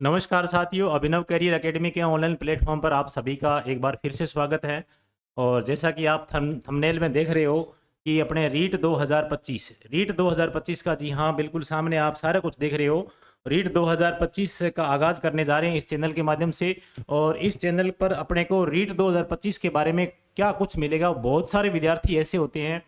नमस्कार साथियों, अभिनव career academy के ऑनलाइन प्लेटफॉर्म पर आप सभी का एक बार फिर से स्वागत है। और जैसा कि आप थंबनेल में देख रहे हो कि अपने रीट 2025 का, जी हाँ, बिल्कुल सामने आप सारा कुछ देख रहे हो। रीट 2025 का आगाज़ करने जा रहे हैं इस चैनल के माध्यम से। और इस चैनल पर अपने को रीट 2025 के बारे में क्या कुछ मिलेगा। बहुत सारे विद्यार्थी ऐसे होते हैं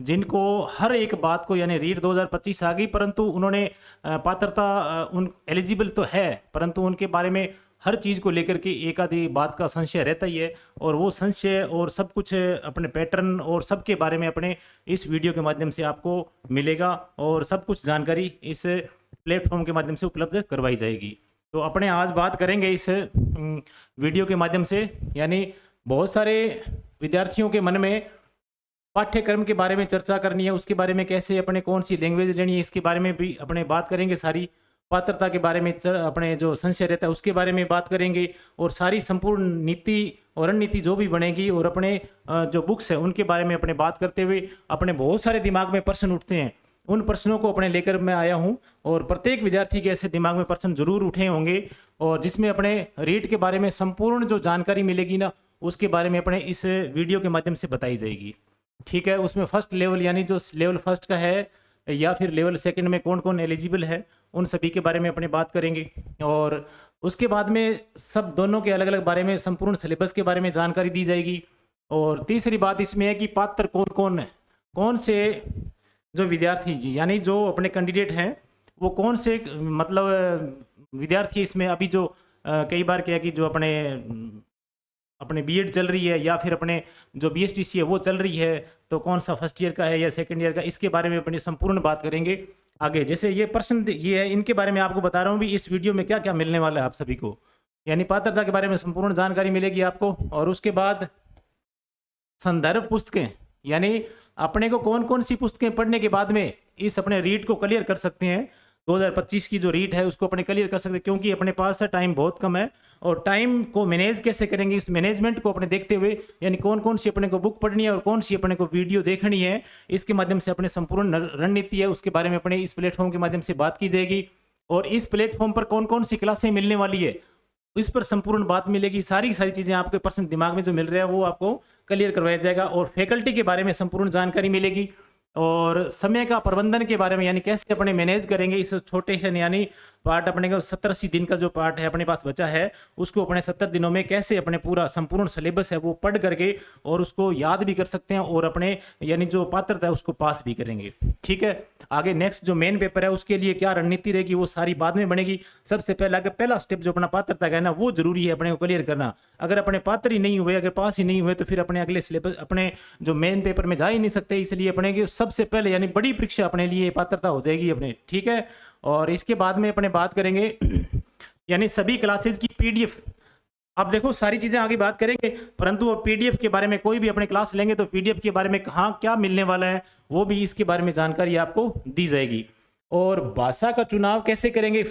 जिनको हर एक बात को, यानी रीट 2025 आ गई परंतु उन्होंने पात्रता, उन एलिजिबल तो है परंतु उनके बारे में हर चीज़ को लेकर के एक आधी बात का संशय रहता ही है। और वो संशय और सब कुछ अपने पैटर्न और सब के बारे में अपने इस वीडियो के माध्यम से आपको मिलेगा और सब कुछ जानकारी इस प्लेटफॉर्म के माध्यम से उपलब्ध करवाई जाएगी। तो अपने आज बात करेंगे इस वीडियो के माध्यम से, यानी बहुत सारे विद्यार्थियों के मन में पाठ्यक्रम के बारे में चर्चा करनी है, उसके बारे में कैसे अपने कौन सी लैंग्वेज लेनी है, इसके बारे में भी अपने बात करेंगे। सारी पात्रता के बारे में अपने जो संशय रहता है उसके बारे में बात करेंगे। और सारी संपूर्ण नीति और रणनीति जो भी बनेगी और अपने जो बुक्स है उनके बारे में अपने बात करते हुए अपने बहुत सारे दिमाग में प्रश्न उठते हैं, उन प्रश्नों को अपने लेकर मैं आया हूं। और प्रत्येक विद्यार्थी के ऐसे दिमाग में प्रश्न जरूर उठे होंगे और जिसमें अपने रीट के बारे में संपूर्ण जो जानकारी मिलेगी ना, उसके बारे में अपने इस वीडियो के माध्यम से बताई जाएगी। ठीक है, उसमें फर्स्ट लेवल यानी जो लेवल फर्स्ट का है या फिर लेवल सेकंड में कौन कौन एलिजिबल है, उन सभी के बारे में अपने बात करेंगे। और उसके बाद में सब दोनों के अलग अलग बारे में संपूर्ण सिलेबस के बारे में जानकारी दी जाएगी। और तीसरी बात इसमें है कि पात्र कौन कौन है, कौन से जो विद्यार्थी जी यानी जो अपने कैंडिडेट हैं वो कौन से, मतलब विद्यार्थी इसमें अभी जो कई बार क्या है कि जो अपने बीएड चल रही है या फिर अपने जो बीएसटीसी है वो चल रही है, तो कौन सा फर्स्ट ईयर का है या सेकंड ईयर का, इसके बारे में अपनी संपूर्ण बात करेंगे आगे। जैसे ये प्रश्न ये है, इनके बारे में आपको बता रहा हूँ भी इस वीडियो में क्या क्या मिलने वाला है आप सभी को, यानी पात्रता के बारे में संपूर्ण जानकारी मिलेगी आपको। और उसके बाद संदर्भ पुस्तकें, यानी अपने को कौन कौन सी पुस्तकें पढ़ने के बाद में इस अपने रीट को क्लियर कर सकते हैं। 2025 की जो रीट है उसको अपने क्लियर कर सकते हैं, क्योंकि अपने पास टाइम बहुत कम है। और टाइम को मैनेज कैसे करेंगे, इस मैनेजमेंट को अपने देखते हुए, यानी कौन कौन सी अपने को बुक पढ़नी है और कौन सी अपने को वीडियो देखनी है, इसके माध्यम से अपने संपूर्ण रणनीति है उसके बारे में अपने इस प्लेटफॉर्म के माध्यम से बात की जाएगी। और इस प्लेटफॉर्म पर कौन कौन सी क्लासें मिलने वाली है इस पर संपूर्ण बात मिलेगी। सारी सारी चीजें आपके पर्सन दिमाग में जो मिल रहा है वो आपको क्लियर करवाया जाएगा। और फैकल्टी के बारे में संपूर्ण जानकारी मिलेगी और समय का प्रबंधन के बारे में, यानी कैसे अपने मैनेज करेंगे इस छोटे से, यानी पार्ट अपने को 70-80 दिन का जो पार्ट है अपने पास बचा है उसको अपने 70 दिनों में कैसे अपने पूरा संपूर्ण सिलेबस है वो पढ़ करके और उसको याद भी कर सकते हैं और अपने यानी जो पात्रता है उसको पास भी करेंगे। ठीक है, आगे नेक्स्ट जो मेन पेपर है उसके लिए क्या रणनीति रहेगी वो सारी बाद में बनेगी। सबसे पहला स्टेप जो अपना पात्रता का है ना वो जरूरी है अपने को क्लियर करना। अगर अपने पात्र ही नहीं हुए, अगर पास ही नहीं हुए, तो फिर अपने अगले सिलेबस अपने जो मेन पेपर में जा ही नहीं सकते। इसलिए अपने की सबसे पहले यानी बड़ी परीक्षा अपने लिए पात्रता हो जाएगी अपने। ठीक है, और इसके बाद में अपने बात करेंगे यानी सभी क्लासेज की पीडीएफ। अब देखो सारी चीजें आगे बात करेंगे, परंतु अब पीडीएफ के बारे में कोई भी अपने क्लास लेंगे तो पीडीएफ के बारे में कहाँ क्या मिलने वाला है वो भी इसके बारे में जानकारी आपको दी जाएगी। और भाषा का चुनाव कैसे करेंगे,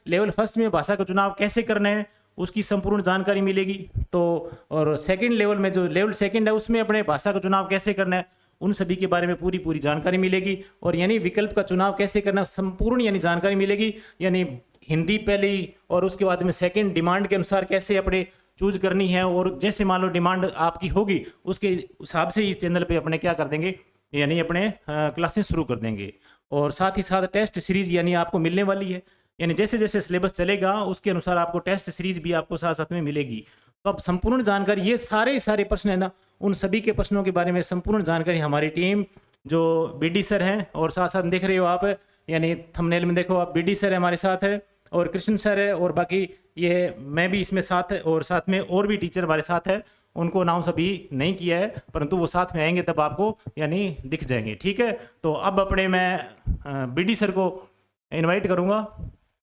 लेवल फर्स्ट में भाषा का चुनाव कैसे करना है उसकी संपूर्ण जानकारी मिलेगी। तो और सेकंड लेवल में जो लेवल सेकंड है उसमें अपने भाषा का चुनाव कैसे करना है उन सभी के बारे में पूरी जानकारी मिलेगी। और यानी विकल्प का चुनाव कैसे करना संपूर्ण यानी जानकारी मिलेगी, यानी हिंदी पहली और उसके बाद में सेकंड डिमांड के अनुसार कैसे अपने चूज करनी है। और जैसे मान लो डिमांड आपकी होगी उसके हिसाब से इस चैनल पे अपने क्या कर देंगे, यानी अपने क्लासेस शुरू कर देंगे। और साथ ही साथ टेस्ट सीरीज यानी आपको मिलने वाली है, यानी जैसे जैसे सिलेबस चलेगा उसके अनुसार आपको टेस्ट सीरीज भी आपको साथ साथ में मिलेगी। तो अब संपूर्ण जानकारी ये सारे प्रश्न है ना, उन सभी के प्रश्नों के बारे में संपूर्ण जानकारी हमारी टीम जो बीडी सर हैं और साथ साथ देख रहे हो आप, यानी थंबनेल में देखो आप, बीडी सर हमारे साथ है और कृष्ण सर है और बाकी ये मैं भी इसमें साथ है और साथ में और भी टीचर हमारे साथ है। उनको नाम सभी नहीं किया है परंतु वो साथ में आएंगे तब आपको यानी दिख जाएंगे। ठीक है, तो अब अपने मैं बीडी सर को इनवाइट करूंगा,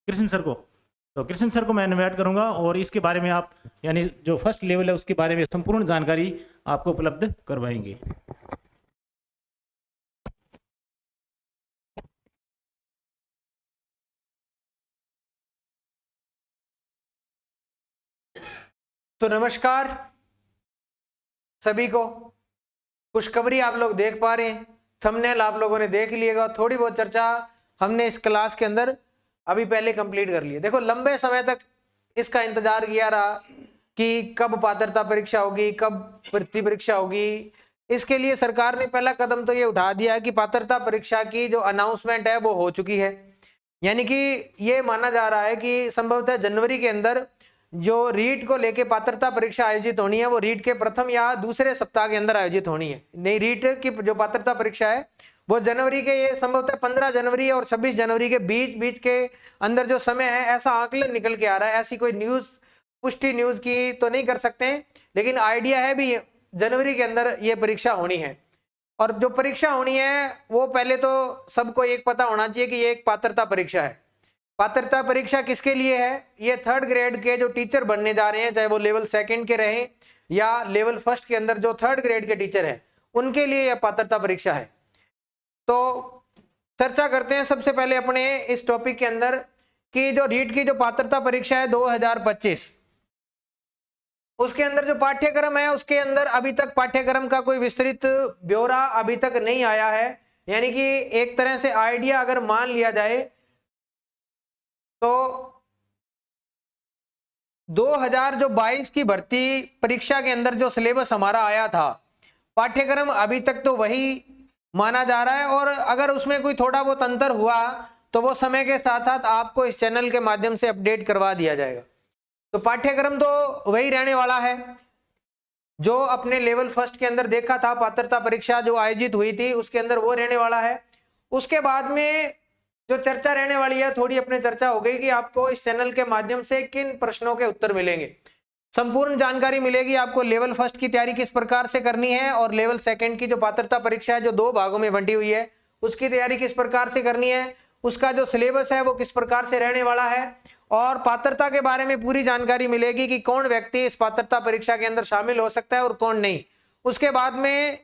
कृष्ण सर को। तो कृष्ण सर को मैं इनवाइट करूंगा और इसके बारे में आप यानी जो फर्स्ट लेवल है उसके बारे में संपूर्ण जानकारी आपको उपलब्ध करवाएंगे। तो नमस्कार सभी को। खुशखबरी आप लोग देख पा रहे हैं, थंबनेल आप लोगों ने देख लिएगा। थोड़ी बहुत चर्चा हमने इस क्लास के अंदर अभी पहले कंप्लीट कर लिए। देखो लंबे समय तक इसका इंतजार किया रहा कि कब पात्रता परीक्षा होगी, कब वृत्ति परीक्षा होगी। इसके लिए सरकार ने पहला कदम तो ये उठा दिया है कि पात्रता परीक्षा की जो अनाउंसमेंट है वो हो चुकी है। यानी कि ये माना जा रहा है कि संभवतः जनवरी के अंदर जो रीट को लेके पात्रता परीक्षा आयोजित होनी है वो रीट के प्रथम या दूसरे सप्ताह के अंदर आयोजित होनी है। नहीं, रीट की जो पात्रता परीक्षा है वो जनवरी के, ये संभवतः 15 जनवरी और 26 जनवरी के बीच के अंदर जो समय है, ऐसा आकलन निकल के आ रहा है। ऐसी कोई न्यूज, पुष्टि न्यूज की तो नहीं कर सकते, लेकिन आइडिया है भी जनवरी के अंदर ये परीक्षा होनी है। और जो परीक्षा होनी है वो पहले तो सबको एक पता होना चाहिए कि ये एक पात्रता परीक्षा है। पात्रता परीक्षा किसके लिए है? ये 3rd ग्रेड के जो टीचर बनने जा रहे हैं, चाहे वो लेवल 2nd के रहें या लेवल 1st के अंदर जो 3rd ग्रेड के टीचर हैं, उनके लिए यह पात्रता परीक्षा है। तो चर्चा करते हैं सबसे पहले अपने इस टॉपिक के अंदर कि जो रीट की जो पात्रता परीक्षा है 2025, उसके अंदर जो पाठ्यक्रम है उसके अंदर अभी तक पाठ्यक्रम का कोई विस्तृत ब्यौरा अभी तक नहीं आया है। यानी कि एक तरह से आइडिया अगर मान लिया जाए तो 2022 की भर्ती परीक्षा के अंदर जो सिलेबस हमारा आया था, पाठ्यक्रम अभी तक तो वही माना जा रहा है। और अगर उसमें कोई थोड़ा बहुत अंतर हुआ तो वो समय के साथ साथ आपको इस चैनल के माध्यम से अपडेट करवा दिया जाएगा। तो पाठ्यक्रम तो वही रहने वाला है जो अपने लेवल 1st के अंदर देखा था, पात्रता परीक्षा जो आयोजित हुई थी उसके अंदर वो रहने वाला है। उसके बाद में जो चर्चा रहने वाली है, थोड़ी अपने चर्चा हो गई कि आपको इस चैनल के माध्यम से किन प्रश्नों के उत्तर मिलेंगे। संपूर्ण जानकारी मिलेगी आपको लेवल 1st की तैयारी किस प्रकार से करनी है और लेवल 2nd की जो पात्रता परीक्षा है जो 2 भागों में बंटी हुई है उसकी तैयारी किस प्रकार से करनी है, उसका जो सिलेबस है वो किस प्रकार से रहने वाला है, और पात्रता के बारे में पूरी जानकारी मिलेगी कि कौन व्यक्ति इस पात्रता परीक्षा के अंदर शामिल हो सकता है और कौन नहीं। उसके बाद में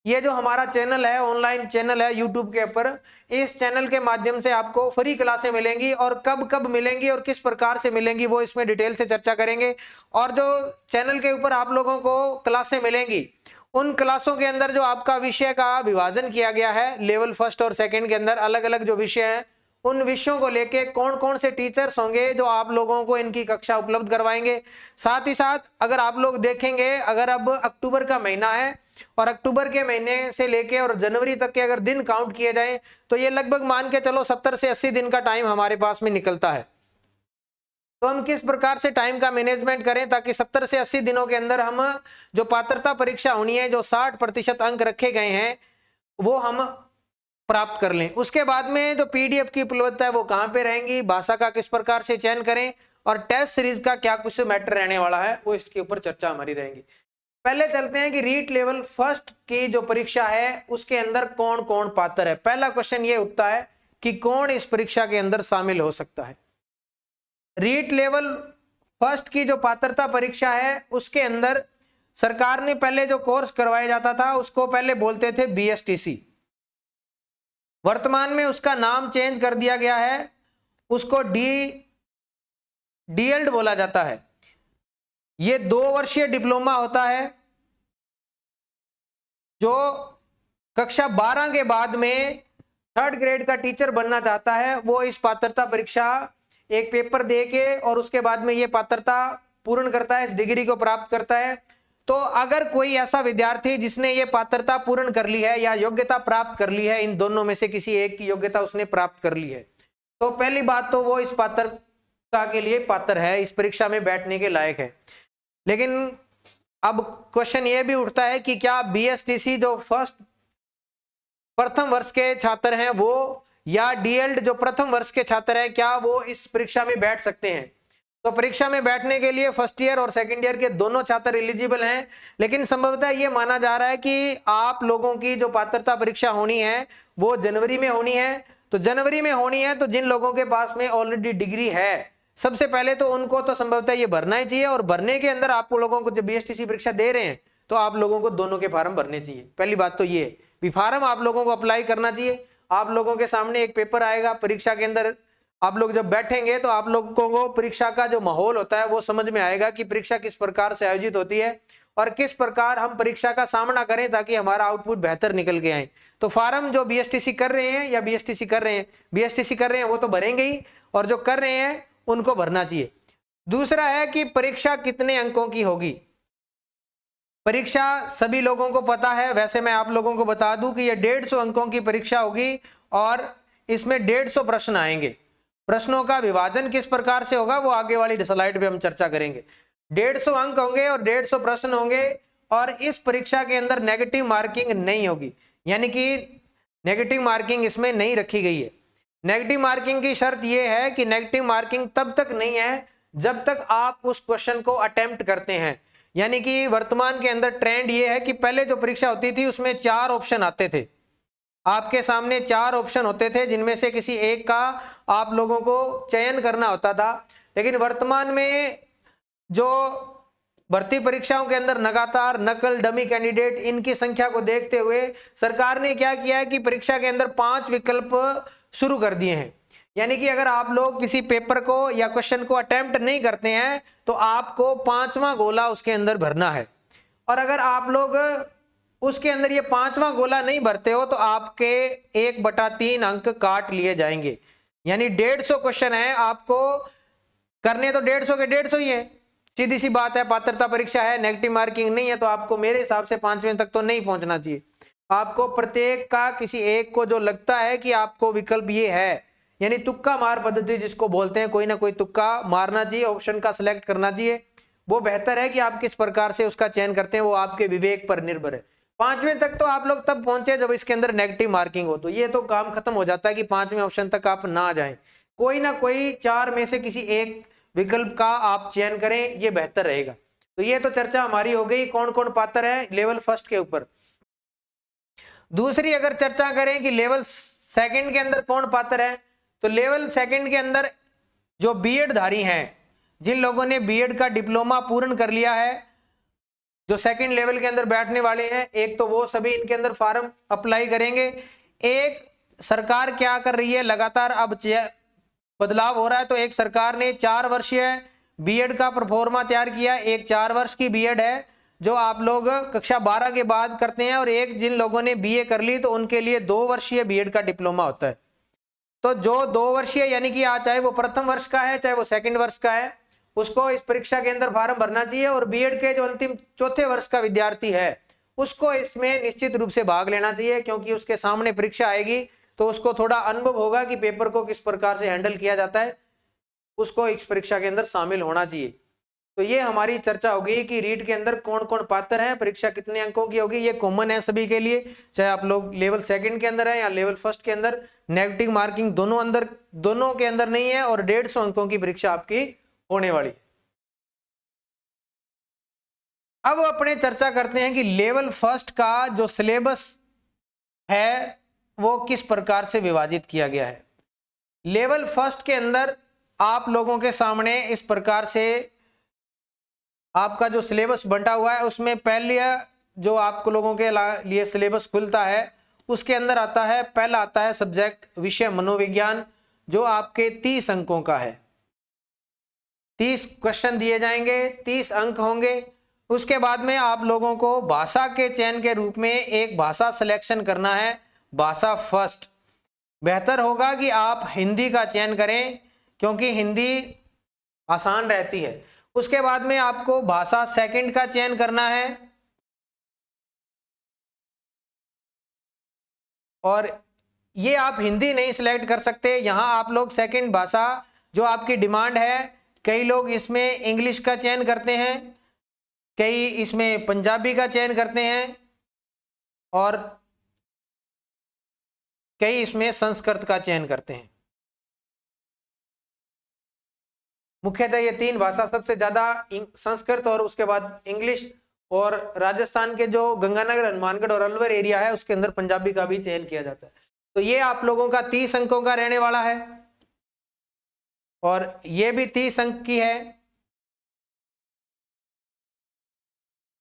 ये जो हमारा चैनल है, ऑनलाइन चैनल है यूट्यूब के ऊपर, इस चैनल के माध्यम से आपको फ्री क्लासें मिलेंगी और कब कब मिलेंगी और किस प्रकार से मिलेंगी वो इसमें डिटेल से चर्चा करेंगे। और जो चैनल के ऊपर आप लोगों को क्लासें मिलेंगी उन क्लासों के अंदर जो आपका विषय का विभाजन किया गया है लेवल 1st और 2nd के अंदर, अलग अलग जो विषय हैं उन विषयों को लेके कौन कौन से टीचर्स होंगे जो आप लोगों को इनकी कक्षा उपलब्ध करवाएंगे। साथ ही साथ अगर आप लोग देखेंगे, अगर अब अक्टूबर का महीना है और अक्टूबर के महीने से लेके और जनवरी तक के अगर दिन काउंट किए जाएं तो ये लगभग मान के चलो 70 से 80 दिन का टाइम हमारे पास में निकलता है। तो हम किस प्रकार से टाइम का मैनेजमेंट करें ताकि 70 से 80 दिनों के अंदर हम जो पात्रता परीक्षा होनी है, जो 60% अंक रखे गए हैं वो हम प्राप्त कर लें। उसके बाद में जो पीडीएफ की उपलब्धता है वो कहाँ पे रहेंगी, भाषा का किस प्रकार से चयन करें और टेस्ट सीरीज का क्या कुछ मैटर रहने वाला है वो इसके ऊपर चर्चा हमारी रहेगी। पहले चलते हैं कि रीट लेवल 1st की जो परीक्षा है उसके अंदर कौन कौन पात्र है। पहला क्वेश्चन ये उठता है कि कौन इस परीक्षा के अंदर शामिल हो सकता है। रीट लेवल 1st की जो पात्रता परीक्षा है उसके अंदर सरकार ने पहले जो कोर्स करवाया जाता था उसको पहले बोलते थे BSTC, वर्तमान में उसका नाम चेंज कर दिया गया है, उसको डीएल्ड बोला जाता है। ये 2 वर्षीय डिप्लोमा होता है जो कक्षा 12 के बाद में 3rd ग्रेड का टीचर बनना चाहता है वो इस पात्रता परीक्षा एक पेपर दे के और उसके बाद में ये पात्रता पूर्ण करता है, इस डिग्री को प्राप्त करता है। तो अगर कोई ऐसा विद्यार्थी जिसने ये पात्रता पूर्ण कर ली है या योग्यता प्राप्त कर ली है, इन दोनों में से किसी एक की योग्यता उसने प्राप्त कर ली है, तो पहली बात तो वो इस पात्रता के लिए पात्र है, इस परीक्षा में बैठने के लायक है। लेकिन अब क्वेश्चन ये भी उठता है कि क्या BSTC जो प्रथम वर्ष के छात्र हैं वो या डीएल्ड जो प्रथम वर्ष के छात्र हैं क्या वो इस परीक्षा में बैठ सकते हैं। तो परीक्षा में बैठने के लिए 1st ईयर और 2nd ईयर के दोनों छात्र एलिजिबल हैं, लेकिन संभवतः ये माना जा रहा है कि आप लोगों की जो पात्रता परीक्षा होनी है वो जनवरी में होनी है। तो जनवरी में होनी है तो जिन लोगों के पास में ऑलरेडी डिग्री है सबसे पहले तो उनको तो संभवतः ये भरना ही चाहिए, और भरने के अंदर आप लोगों को जब BSTC परीक्षा दे रहे हैं तो आप लोगों को दोनों के फार्म भरने चाहिए। पहली बात तो ये भी फार्म आप लोगों को अप्लाई करना चाहिए। आप लोगों के सामने एक पेपर आएगा, परीक्षा के अंदर आप लोग जब बैठेंगे तो आप लोगों को परीक्षा का जो माहौल होता है वो समझ में आएगा कि परीक्षा किस प्रकार से आयोजित होती है और किस प्रकार हम परीक्षा का सामना करें ताकि हमारा आउटपुट बेहतर निकल के आए। तो फार्म जो बीएसटीसी कर रहे हैं या बीएसटीसी कर रहे हैं वो तो भरेंगे ही, और जो कर रहे हैं उनको भरना चाहिए। दूसरा है कि परीक्षा कितने अंकों की होगी। परीक्षा सभी लोगों को पता है, वैसे मैं आप लोगों को बता दूं कि ये 150 अंकों की परीक्षा होगी और इसमें 150 प्रश्न आएंगे। प्रश्नों का विभाजन किस प्रकार से होगा वो आगे वाली स्लाइड पे हम चर्चा करेंगे। 150 अंक होंगे और 150 प्रश्न होंगे, और इस परीक्षा के अंदर नेगेटिव मार्किंग नहीं होगी, यानी कि नेगेटिव मार्किंग इसमें नहीं रखी गई है। नेगेटिव मार्किंग की शर्त यह है कि नेगेटिव मार्किंग तब तक नहीं है जब तक आप उस क्वेश्चन को अटेम्प्ट करते हैं। यानी कि वर्तमान के अंदर ट्रेंड ये है कि पहले जो परीक्षा होती थी उसमें 4 ऑप्शन आते थे, आपके सामने 4 ऑप्शन होते थे जिनमें से किसी एक का आप लोगों को चयन करना होता था। लेकिन वर्तमान में जो भर्ती परीक्षाओं के अंदर लगातार नकल, डमी कैंडिडेट, इनकी संख्या को देखते हुए सरकार ने क्या किया है कि परीक्षा के अंदर 5 विकल्प शुरू कर दिए हैं। यानी कि अगर आप लोग किसी पेपर को या क्वेश्चन को अटेम्प्ट नहीं करते हैं तो आपको 5वां गोला उसके अंदर भरना है, और अगर आप लोग उसके अंदर ये 5वां गोला नहीं भरते हो तो आपके 1/3 अंक काट लिए जाएंगे। यानी 150 क्वेश्चन है, आपको करने तो 150 के 150 ही है, सीधी सी बात है। पात्रता परीक्षा है, नेगेटिव मार्किंग नहीं है, तो आपको मेरे हिसाब से 5वें तक तो नहीं पहुंचना चाहिए। आपको प्रत्येक का किसी एक को जो लगता है कि आपको विकल्प ये है, यानी तुक्का मार पद्धति जिसको बोलते हैं, कोई ना कोई तुक्का मारना चाहिए, ऑप्शन का सिलेक्ट करना चाहिए। वो बेहतर है कि आप किस प्रकार से उसका चयन करते हैं वो आपके विवेक पर निर्भर है। 5वें तक तो आप लोग तब पहुंचे जब इसके अंदर नेगेटिव मार्किंग हो, तो ये तो काम खत्म हो जाता है कि 5वें ऑप्शन तक आप ना जाएं। कोई ना कोई 4 में से किसी एक विकल्प का आप चयन करें, ये बेहतर रहेगा। तो ये तो चर्चा हमारी हो गई कौन कौन पात्र है लेवल फर्स्ट के ऊपर। दूसरी अगर चर्चा करें कि लेवल सेकंड के अंदर कौन पात्र है, तो लेवल सेकंड के अंदर जो बीएड धारी हैं, जिन लोगों ने बीएड का डिप्लोमा पूर्ण कर लिया है, जो सेकंड लेवल के अंदर बैठने वाले हैं, एक तो वो सभी इनके अंदर फॉर्म अप्लाई करेंगे। एक सरकार क्या कर रही है, लगातार अब बदलाव हो रहा है, तो एक सरकार ने 4 वर्षीय बीएड का प्रोफॉर्मा तैयार किया। एक 4 वर्ष की बीएड है जो आप लोग कक्षा 12 के बाद करते हैं, और एक जिन लोगों ने बीए कर ली तो उनके लिए 2 वर्षीय बीएड का डिप्लोमा होता है। तो जो 2 वर्षीय यानी कि आज चाहे वो प्रथम वर्ष का है चाहे वो सेकंड वर्ष का है, उसको इस परीक्षा के अंदर फॉर्म भरना चाहिए। और बीएड के जो अंतिम 4थे वर्ष का विद्यार्थी है उसको इसमें निश्चित रूप से भाग लेना चाहिए, क्योंकि उसके सामने परीक्षा आएगी तो उसको थोड़ा अनुभव होगा कि पेपर को किस प्रकार से हैंडल किया जाता है, उसको इस परीक्षा के अंदर शामिल होना चाहिए। तो ये हमारी चर्चा होगी कि रीट के अंदर कौन कौन पात्र हैं, परीक्षा कितने अंकों की होगी। ये कॉमन है सभी के लिए, चाहे आप लोग लेवल सेकंड के अंदर है या लेवल फर्स्ट के अंदर। नेगेटिव मार्किंग दोनों के अंदर नहीं है, और 150 अंकों की परीक्षा आपकी होने वाली है। अब अपने चर्चा करते हैं कि लेवल फर्स्ट का जो सिलेबस है वो किस प्रकार से विभाजित किया गया है। लेवल फर्स्ट के अंदर आप लोगों के सामने इस प्रकार से आपका जो सिलेबस बंटा हुआ है, उसमें पहले जो आप लोगों के लिए सिलेबस खुलता है उसके अंदर आता है, पहला आता है सब्जेक्ट विषय मनोविज्ञान, जो आपके 30 अंकों का है। 30 क्वेश्चन दिए जाएंगे, 30 अंक होंगे। उसके बाद में आप लोगों को भाषा के चयन के रूप में एक भाषा सिलेक्शन करना है, भाषा फर्स्ट। बेहतर होगा कि आप हिंदी का चयन करें क्योंकि हिंदी आसान रहती है। उसके बाद में आपको भाषा सेकंड का चयन करना है, और ये आप हिंदी नहीं सिलेक्ट कर सकते, यहां आप लोग सेकंड भाषा जो आपकी डिमांड है, कई लोग इसमें इंग्लिश का चयन करते हैं, कई इसमें पंजाबी का चयन करते हैं, और कई इसमें संस्कृत का चयन करते हैं। मुख्यतः ये 3 भाषा सबसे ज्यादा, संस्कृत और उसके बाद इंग्लिश, और राजस्थान के जो गंगानगर, हनुमानगढ़ और अलवर एरिया है उसके अंदर पंजाबी का भी चयन किया जाता है। तो ये आप लोगों का 30 अंकों का रहने वाला है, और ये भी 30 अंक की है।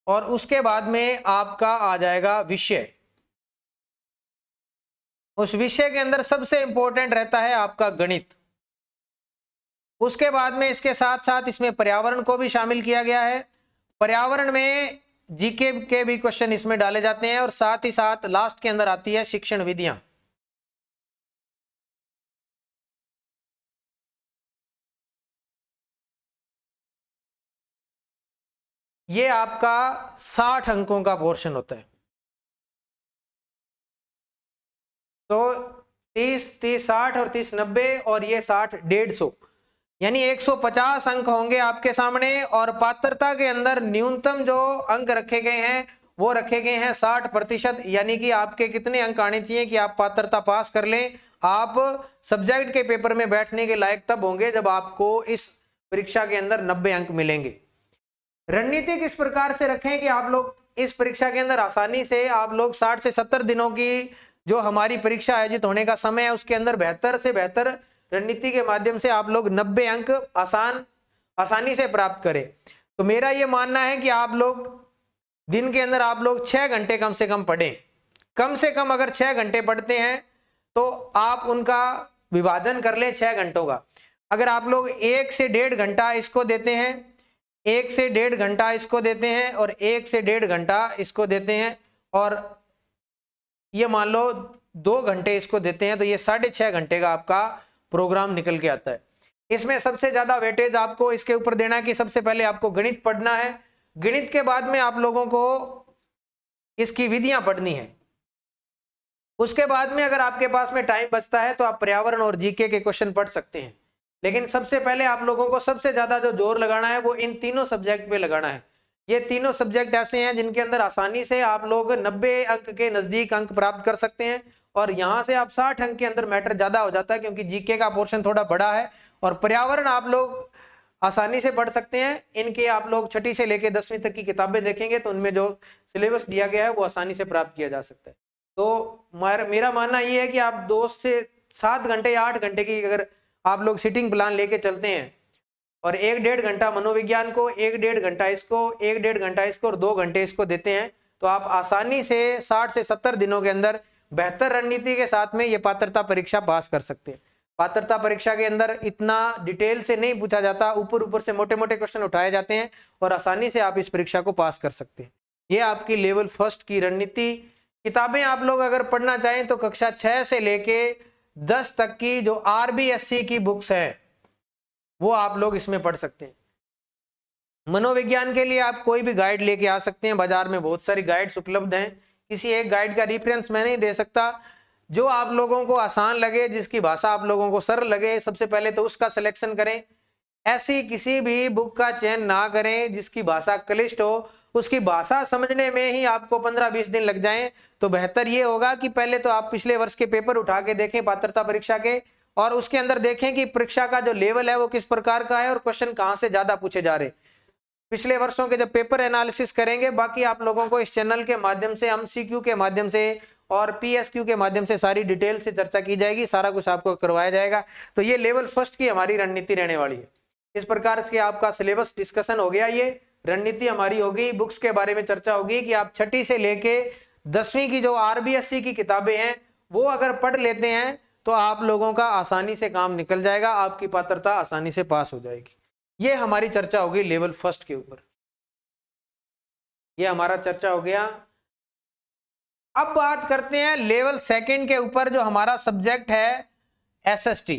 और उसके बाद में आपका आ जाएगा विषय। उस विषय के अंदर सबसे इंपॉर्टेंट रहता है आपका गणित। उसके बाद में इसके साथ साथ इसमें पर्यावरण को भी शामिल किया गया है। पर्यावरण में जीके के भी क्वेश्चन इसमें डाले जाते हैं और साथ ही साथ लास्ट के अंदर आती है शिक्षण विधियां। ये आपका 60 अंकों का पोर्शन होता है। तो 30 30 60 और 30 90 और ये 60 150, यानी 150 अंक होंगे आपके सामने। और पात्रता के अंदर न्यूनतम जो अंक रखे गए हैं वो रखे गए हैं 60%, यानी कि आपके कितने अंक आने चाहिए कि आप पात्रता पास कर लें। आप सब्जेक्ट के पेपर में बैठने के लायक तब होंगे जब आपको इस परीक्षा के अंदर 90 अंक मिलेंगे। रणनीति किस प्रकार से रखें कि आप लोग इस परीक्षा के अंदर आसानी से आप लोग 60 से 70 दिनों की जो हमारी परीक्षा आयोजित होने का समय है उसके अंदर बेहतर से बेहतर रणनीति के माध्यम से आप लोग 90 अंक आसानी से प्राप्त करें। तो मेरा ये मानना है कि आप लोग दिन के अंदर आप लोग 6 घंटे कम से कम पढ़ें। कम से कम अगर 6 घंटे पढ़ते हैं तो आप उनका विभाजन कर लें 6 घंटों का। अगर आप लोग 1 से 1.5 घंटा इसको देते हैं, 1 से 1.5 घंटा इसको देते हैं और 1 से 1.5 घंटा इसको देते हैं और ये मान लो 2 घंटे इसको देते हैं, तो ये 6.5 घंटे का आपका प्रोग्राम निकल के आता है। इसमें सबसे ज्यादा वेटेज आपको इसके ऊपर देना है कि सबसे पहले आपको गणित पढ़ना है, गणित के बाद में आप लोगों को इसकी विधियां पढ़नी है। उसके बाद में अगर आपके पास में टाइम बचता है तो आप पर्यावरण और जीके के क्वेश्चन पढ़ सकते हैं। लेकिन सबसे पहले आप लोगों को सबसे ज्यादा जो जोर लगाना है वो इन तीनों सब्जेक्ट पे लगाना है। ये तीनों सब्जेक्ट ऐसे हैं जिनके अंदर आसानी से आप लोग 90 अंक के नजदीक अंक प्राप्त कर सकते हैं और यहां से आप 60 अंक के अंदर मैटर ज्यादा हो जाता है क्योंकि जीके का पोर्शन थोड़ा बड़ा है। और पर्यावरण आप लोग आसानी से पढ़ सकते हैं। इनके आप लोग 6ठी से लेकर 10वीं तक की किताबें देखेंगे तो उनमें जो सिलेबस दिया गया है वो आसानी से प्राप्त किया जा सकता है। तो मेरा मानना ये है कि आप 2 से 7 घंटे या 8 घंटे की अगर आप लोग सिटिंग प्लान लेके चलते हैं और 1-1.5 घंटा मनोविज्ञान को, 1-1.5 घंटा इसको, 1-1.5 घंटा इसको और 2 घंटे इसको देते हैं तो आप आसानी से 60 से 70 दिनों के अंदर बेहतर रणनीति के साथ में ये पात्रता परीक्षा पास कर सकते हैं। पात्रता परीक्षा के अंदर इतना डिटेल से नहीं पूछा जाता, ऊपर ऊपर से मोटे मोटे क्वेश्चन उठाए जाते हैं और आसानी से आप इस परीक्षा को पास कर सकते हैं। ये आपकी लेवल फर्स्ट की रणनीति। किताबें आप लोग अगर पढ़ना चाहें तो कक्षा 6 से लेके 10 तक की जो आरबीएससी की बुक्स है वो आप लोग इसमें पढ़ सकते हैं। मनोविज्ञान के लिए आप कोई भी गाइड लेके आ सकते हैं, बाजार में बहुत सारी गाइड्स उपलब्ध हैं। किसी एक गाइड का रेफरेंस मैं नहीं दे सकता, जो आप लोगों को आसान लगे, जिसकी भाषा आप लोगों को सरल लगे, सबसे पहले तो उसका सिलेक्शन करें। ऐसी किसी भी बुक का चयन ना करें जिसकी भाषा क्लिष्ट हो, उसकी भाषा समझने में ही आपको 15-20 दिन लग जाएं। तो बेहतर ये होगा कि पहले तो आप पिछले वर्ष के पेपर उठा के देखें पात्रता परीक्षा के और उसके अंदर देखें कि परीक्षा का जो लेवल है वो किस प्रकार का है और क्वेश्चन कहाँ से ज्यादा पूछे जा रहे। पिछले वर्षों के जब पेपर एनालिसिस करेंगे, बाकी आप लोगों को इस चैनल के माध्यम से, एमसीक्यू के माध्यम से और पीएसक्यू के माध्यम से सारी डिटेल से चर्चा की जाएगी, सारा कुछ आपको करवाया जाएगा। तो ये लेवल फर्स्ट की हमारी रणनीति रहने वाली है। इस प्रकार से आपका सिलेबस डिस्कशन हो गया, ये रणनीति हमारी होगी। बुक्स के बारे में चर्चा होगी कि आप 6ठी से लेके 10वीं की जो आरबीएससी की किताबें हैं वो अगर पढ़ लेते हैं तो आप लोगों का आसानी से काम निकल जाएगा, आपकी पात्रता आसानी से पास हो जाएगी। ये हमारी चर्चा होगी लेवल फर्स्ट के ऊपर। ये हमारा चर्चा हो गया। अब बात करते हैं लेवल सेकंड के ऊपर, जो हमारा सब्जेक्ट है एसएसटी।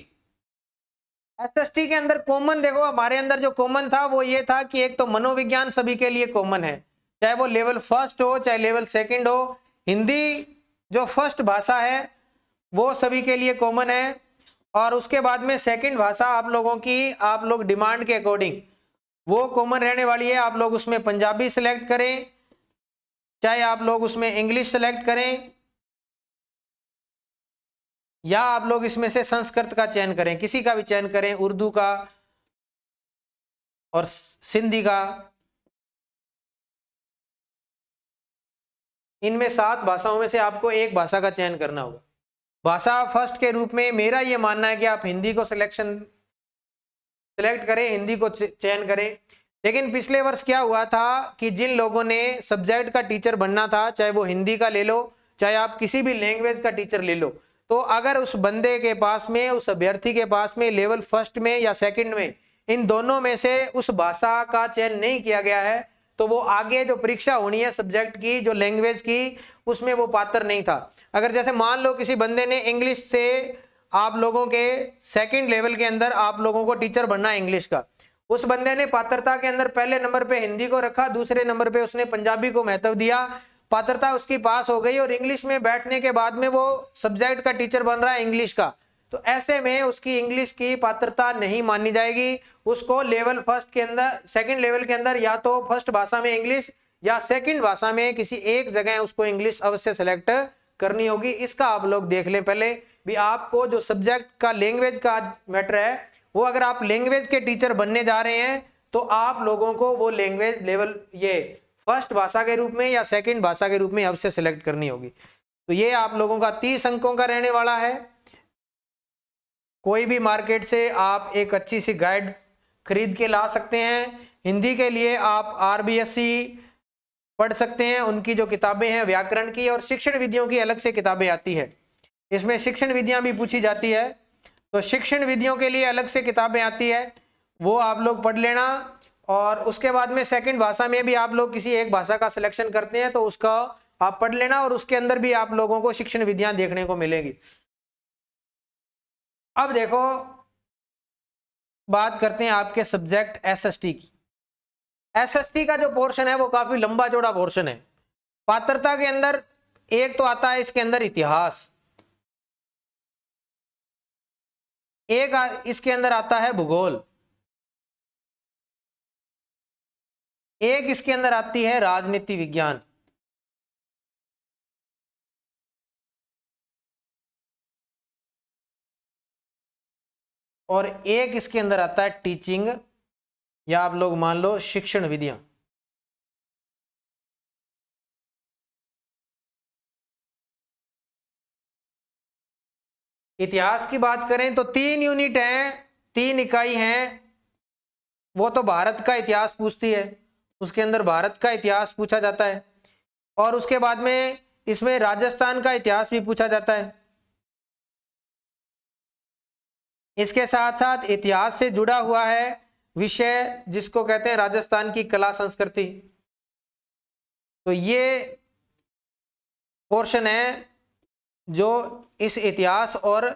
एसएसटी के अंदर कॉमन देखो, हमारे अंदर जो कॉमन था वो ये था कि एक तो मनोविज्ञान सभी के लिए कॉमन है, चाहे वो लेवल फर्स्ट हो चाहे लेवल सेकंड हो। हिंदी जो फर्स्ट भाषा है वो सभी के लिए कॉमन है और उसके बाद में सेकंड भाषा आप लोगों की, आप लोग डिमांड के अकॉर्डिंग वो कॉमन रहने वाली है। आप लोग उसमें पंजाबी सिलेक्ट करें, चाहे आप लोग उसमें इंग्लिश सेलेक्ट करें या आप लोग इसमें से संस्कृत का चयन करें, किसी का भी चयन करें, उर्दू का और सिंधी का। इनमें 7 भाषाओं में से आपको एक भाषा का चयन करना होगा। भाषा फर्स्ट के रूप में मेरा ये मानना है कि आप हिंदी को सिलेक्ट करें, हिंदी को चयन करें। लेकिन पिछले वर्ष क्या हुआ था कि जिन लोगों ने सब्जेक्ट का टीचर बनना था, चाहे वो हिंदी का ले लो चाहे आप किसी भी लैंग्वेज का टीचर ले लो, तो अगर उस बंदे के पास में, उस अभ्यर्थी के पास में लेवल फर्स्ट में या सेकंड में, इन दोनों में से उस भाषा का चयन नहीं किया गया है, तो वो आगे जो परीक्षा होनी है सब्जेक्ट की, जो लैंग्वेज की, उसमें वो पात्र नहीं था। अगर जैसे मान लो किसी बंदे ने इंग्लिश से, आप लोगों के सेकंड लेवल के अंदर आप लोगों को टीचर बनना है इंग्लिश का, उस बंदे ने पात्रता के अंदर पहले नंबर पे हिंदी को रखा, दूसरे नंबर पे उसने पंजाबी को महत्व दिया, पात्रता उसकी पास हो गई और इंग्लिश में बैठने के बाद में वो सब्जेक्ट का टीचर बन रहा है इंग्लिश का, तो ऐसे में उसकी इंग्लिश की पात्रता नहीं मानी जाएगी। उसको लेवल फर्स्ट के अंदर, सेकंड लेवल के अंदर या तो फर्स्ट भाषा में इंग्लिश या सेकंड भाषा में किसी एक जगह उसको इंग्लिश अवश्य सेलेक्ट करनी होगी। इसका आप लोग देख लें पहले भी, आपको जो सब्जेक्ट का लैंग्वेज का मैटर है, वो अगर आप लैंग्वेज के टीचर बनने जा रहे हैं तो आप लोगों को वो लैंग्वेज लेवल ये फर्स्ट भाषा के रूप में या सेकंड भाषा के रूप में अवश्य सेलेक्ट करनी होगी। तो ये आप लोगों का 30 अंकों का रहने वाला है। कोई भी मार्केट से आप एक अच्छी सी गाइड खरीद के ला सकते हैं। हिंदी के लिए आप RBSC पढ़ सकते हैं, उनकी जो किताबें हैं व्याकरण की और शिक्षण विधियों की अलग से किताबें आती है, इसमें शिक्षण विधियां भी पूछी जाती है, तो शिक्षण विधियों के लिए अलग से किताबें आती है, वो आप लोग पढ़ लेना। और उसके बाद में सेकंड भाषा में भी आप लोग किसी एक भाषा का सिलेक्शन करते हैं तो उसका आप पढ़ लेना, और उसके अंदर भी आप लोगों को शिक्षण विधियां देखने को मिलेंगी। अब देखो बात करते हैं आपके सब्जेक्ट SST की। SST का जो पोर्शन है वो काफी लंबा चौड़ा पोर्शन है। पात्रता के अंदर एक तो आता है इसके अंदर इतिहास, एक इसके अंदर आता है भूगोल, एक इसके अंदर आती है राजनीति विज्ञान, और एक इसके अंदर आता है टीचिंग या आप लोग मान लो शिक्षण विधियां। इतिहास की बात करें तो 3 यूनिट हैं, 3 इकाई हैं। वो तो भारत का इतिहास पूछती है, उसके अंदर भारत का इतिहास पूछा जाता है, और उसके बाद में इसमें राजस्थान का इतिहास भी पूछा जाता है। इसके साथ साथ इतिहास से जुड़ा हुआ है विषय जिसको कहते हैं राजस्थान की कला संस्कृति। तो ये पोर्शन है जो इस इतिहास और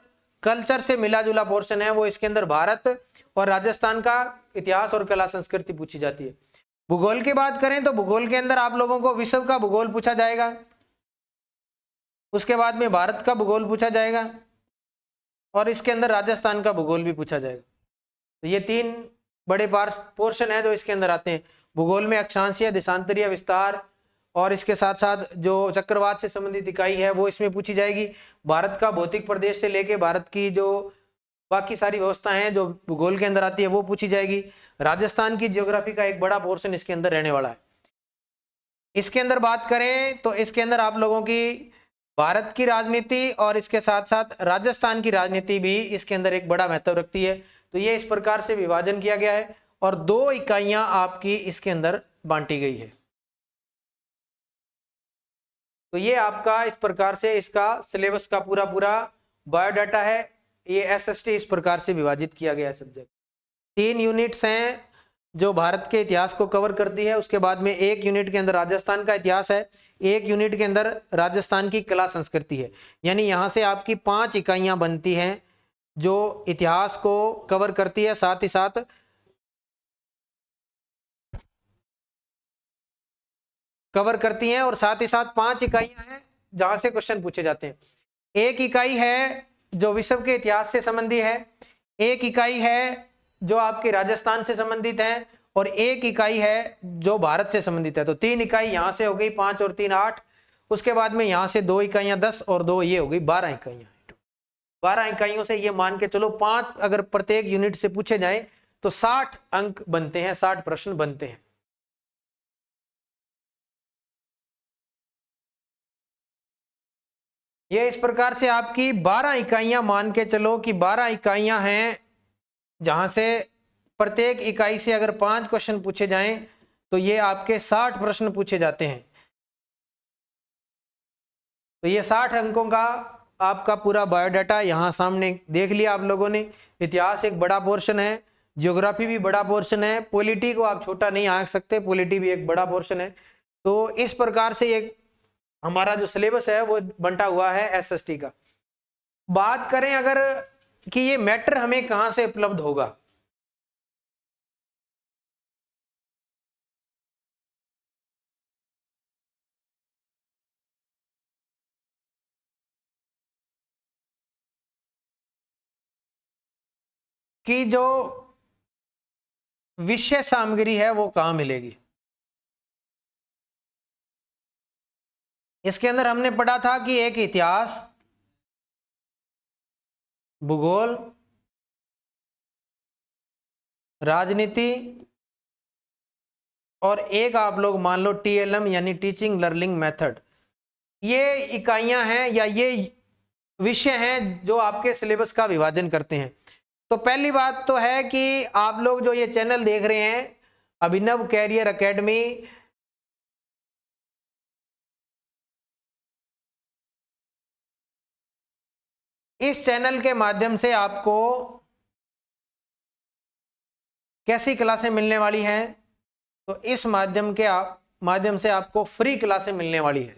कल्चर से मिला जुला पोर्शन है, वो इसके अंदर भारत और राजस्थान का इतिहास और कला संस्कृति पूछी जाती है। भूगोल की बात करें तो भूगोल के अंदर आप लोगों को विश्व का भूगोल पूछा जाएगा, उसके बाद में भारत का भूगोल पूछा जाएगा, और इसके अंदर राजस्थान का भूगोल भी पूछा जाएगा। तो ये 3 बड़े पोर्शन है जो इसके अंदर आते हैं। भूगोल में अक्षांशीय, देशांतरीय विस्तार, और इसके साथ साथ जो चक्रवात से संबंधित इकाई है वो इसमें पूछी जाएगी। भारत का भौतिक प्रदेश से लेके भारत की जो बाकी सारी व्यवस्थाएं हैं जो भूगोल के अंदर आती है वो पूछी जाएगी। राजस्थान की ज्योग्राफी का एक बड़ा पोर्शन इसके अंदर रहने वाला है। इसके अंदर बात करें तो इसके अंदर आप लोगों की भारत की राजनीति और इसके साथ साथ राजस्थान की राजनीति भी इसके अंदर एक बड़ा महत्व रखती है। तो ये इस प्रकार से विभाजन किया गया है और 2 इकाइयां आपकी इसके अंदर बांटी गई है। तो ये आपका इस प्रकार से इसका सिलेबस का पूरा बायोडाटा है। ये SST इस प्रकार से विभाजित किया गया है सब्जेक्ट। 3 यूनिट्स हैं जो भारत के इतिहास को कवर करती है, उसके बाद में 1 यूनिट के अंदर राजस्थान का इतिहास है, 1 यूनिट के अंदर राजस्थान की कला संस्कृति है। यानी यहाँ से आपकी 5 इकाइयां बनती हैं जो इतिहास को कवर करती है, साथ ही साथ कवर करती हैं, और साथ ही साथ 5 इकाइयां हैं जहां से क्वेश्चन पूछे जाते हैं। 1 इकाई है जो विश्व के इतिहास से संबंधी है, 1 इकाई है जो आपके राजस्थान से संबंधित है, और 1 इकाई है जो भारत से संबंधित है। तो 3 इकाई यहां से हो गई, 5 और 3 8। उसके बाद में यहां से 2 इकाइयां 10 और 2 ये हो गई 12 इकाइयां। 12 इकाइयों से ये मान के चलो 5 अगर प्रत्येक यूनिट से पूछे जाए तो 60 अंक बनते हैं, 60 प्रश्न बनते हैं। ये इस प्रकार से आपकी 12 इकाइयां मान के चलो कि 12 इकाइयां हैं जहां से प्रत्येक इकाई से अगर 5 क्वेश्चन पूछे जाएं तो ये आपके 60 प्रश्न पूछे जाते हैं। तो ये 60 अंकों का आपका पूरा बायोडाटा यहाँ सामने देख लिया आप लोगों ने। इतिहास एक बड़ा पोर्शन है, ज्योग्राफी भी बड़ा पोर्शन है, पॉलिटी को आप छोटा नहीं आंक सकते, पॉलिटी भी एक बड़ा पोर्शन है। तो इस प्रकार से एक हमारा जो सिलेबस है वो बंटा हुआ है एसएसटी का। बात करें अगर कि ये मैटर हमें कहां से उपलब्ध होगा, कि जो विषय सामग्री है वो कहां मिलेगी। इसके अंदर हमने पढ़ा था कि एक इतिहास, भूगोल, राजनीति और एक आप लोग मान लो टीएलएम यानी टीचिंग लर्निंग मेथड, ये इकाइयां हैं या ये विषय हैं जो आपके सिलेबस का विभाजन करते हैं। तो पहली बात तो है कि आप लोग जो ये चैनल देख रहे हैं अभिनव कैरियर एकेडमी, इस चैनल के माध्यम से आपको कैसी क्लासें मिलने वाली हैं, तो इस माध्यम से आपको फ्री क्लासें मिलने वाली है।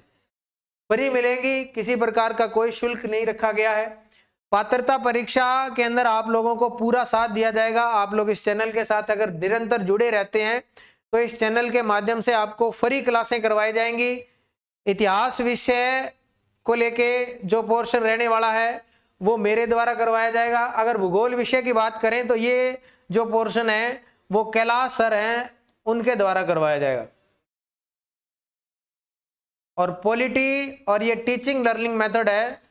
फ्री मिलेंगी, किसी प्रकार का कोई शुल्क नहीं रखा गया है। पात्रता परीक्षा के अंदर आप लोगों को पूरा साथ दिया जाएगा। आप लोग इस चैनल के साथ अगर निरंतर जुड़े रहते हैं तो इस चैनल के माध्यम से आपको फ्री क्लासें करवाई जाएंगी। इतिहास विषय को लेके जो पोर्शन रहने वाला है वो मेरे द्वारा करवाया जाएगा। अगर भूगोल विषय की बात करें तो ये जो पोर्शन है वो कैलाश सर हैं, उनके द्वारा करवाया जाएगा। और पॉलिटी और ये टीचिंग लर्निंग मेथड है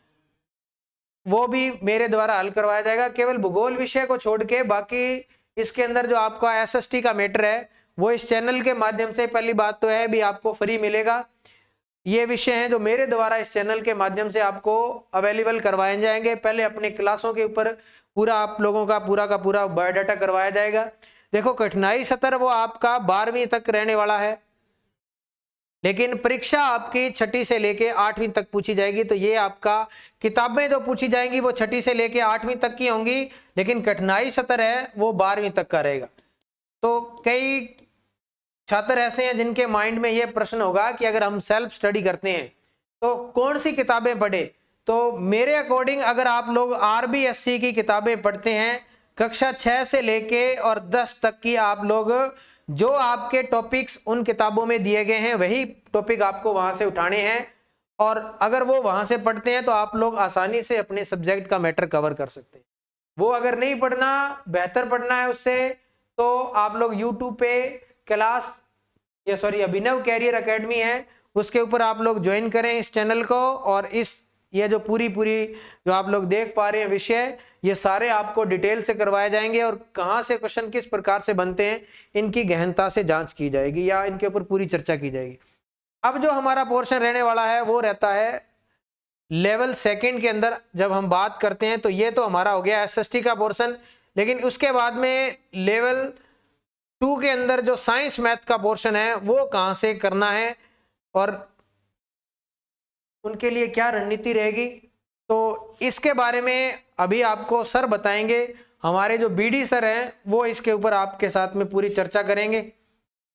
वो भी मेरे द्वारा हल करवाया जाएगा। केवल भूगोल विषय को छोड़ के बाकी इसके अंदर जो आपका एसएसटी का मैटर है वो इस चैनल के माध्यम से, पहली बात तो है भी आपको फ्री मिलेगा। ये विषय हैं जो मेरे द्वारा इस चैनल के माध्यम से आपको अवेलेबल करवाए जाएंगे। पहले अपने क्लासों के ऊपर पूरा आप लोगों का पूरा बायोडाटा करवाया जाएगा। देखो कठिनाई स्तर वो आपका 12वीं तक रहने वाला है, लेकिन परीक्षा आपकी 6ठी से लेके 8वीं तक पूछी जाएगी। तो ये आपका किताबें जो पूछी जाएंगी वो 6ठी से लेके 8वीं तक की होंगी, लेकिन कठिनाई स्तर है वो 12वीं तक का रहेगा। तो कई छात्र ऐसे हैं जिनके माइंड में ये प्रश्न होगा कि अगर हम सेल्फ स्टडी करते हैं तो कौन सी किताबें पढ़े। तो मेरे अकॉर्डिंग अगर आप लोग आरबीएससी की किताबें पढ़ते हैं कक्षा 6 से लेके और 10 तक की, आप लोग जो आपके टॉपिक्स उन किताबों में दिए गए हैं वही टॉपिक आपको वहां से उठाने हैं। और अगर वो वहां से पढ़ते हैं तो आप लोग आसानी से अपने सब्जेक्ट का मैटर कवर कर सकते हैं। वो अगर नहीं पढ़ना, बेहतर पढ़ना है उससे, तो आप लोग यूट्यूब पे क्लास अभिनव कैरियर एकेडमी है उसके ऊपर आप लोग ज्वाइन करें इस चैनल को। और ये जो पूरी जो आप लोग देख पा रहे हैं विषय, ये सारे आपको डिटेल से करवाए जाएंगे और कहाँ से क्वेश्चन किस प्रकार से बनते हैं इनकी गहनता से जांच की जाएगी या इनके ऊपर पूरी चर्चा की जाएगी। अब जो हमारा पोर्शन रहने वाला है वो रहता है लेवल 2 के अंदर। जब हम बात करते हैं तो ये तो हमारा हो गया एसएसटी का पोर्शन, लेकिन उसके बाद में लेवल 2 के अंदर जो साइंस मैथ का पोर्शन है वो कहाँ से करना है और उनके लिए क्या रणनीति रहेगी, तो इसके बारे में अभी आपको सर बताएंगे। हमारे जो बीडी सर हैं वो इसके ऊपर आपके साथ में पूरी चर्चा करेंगे।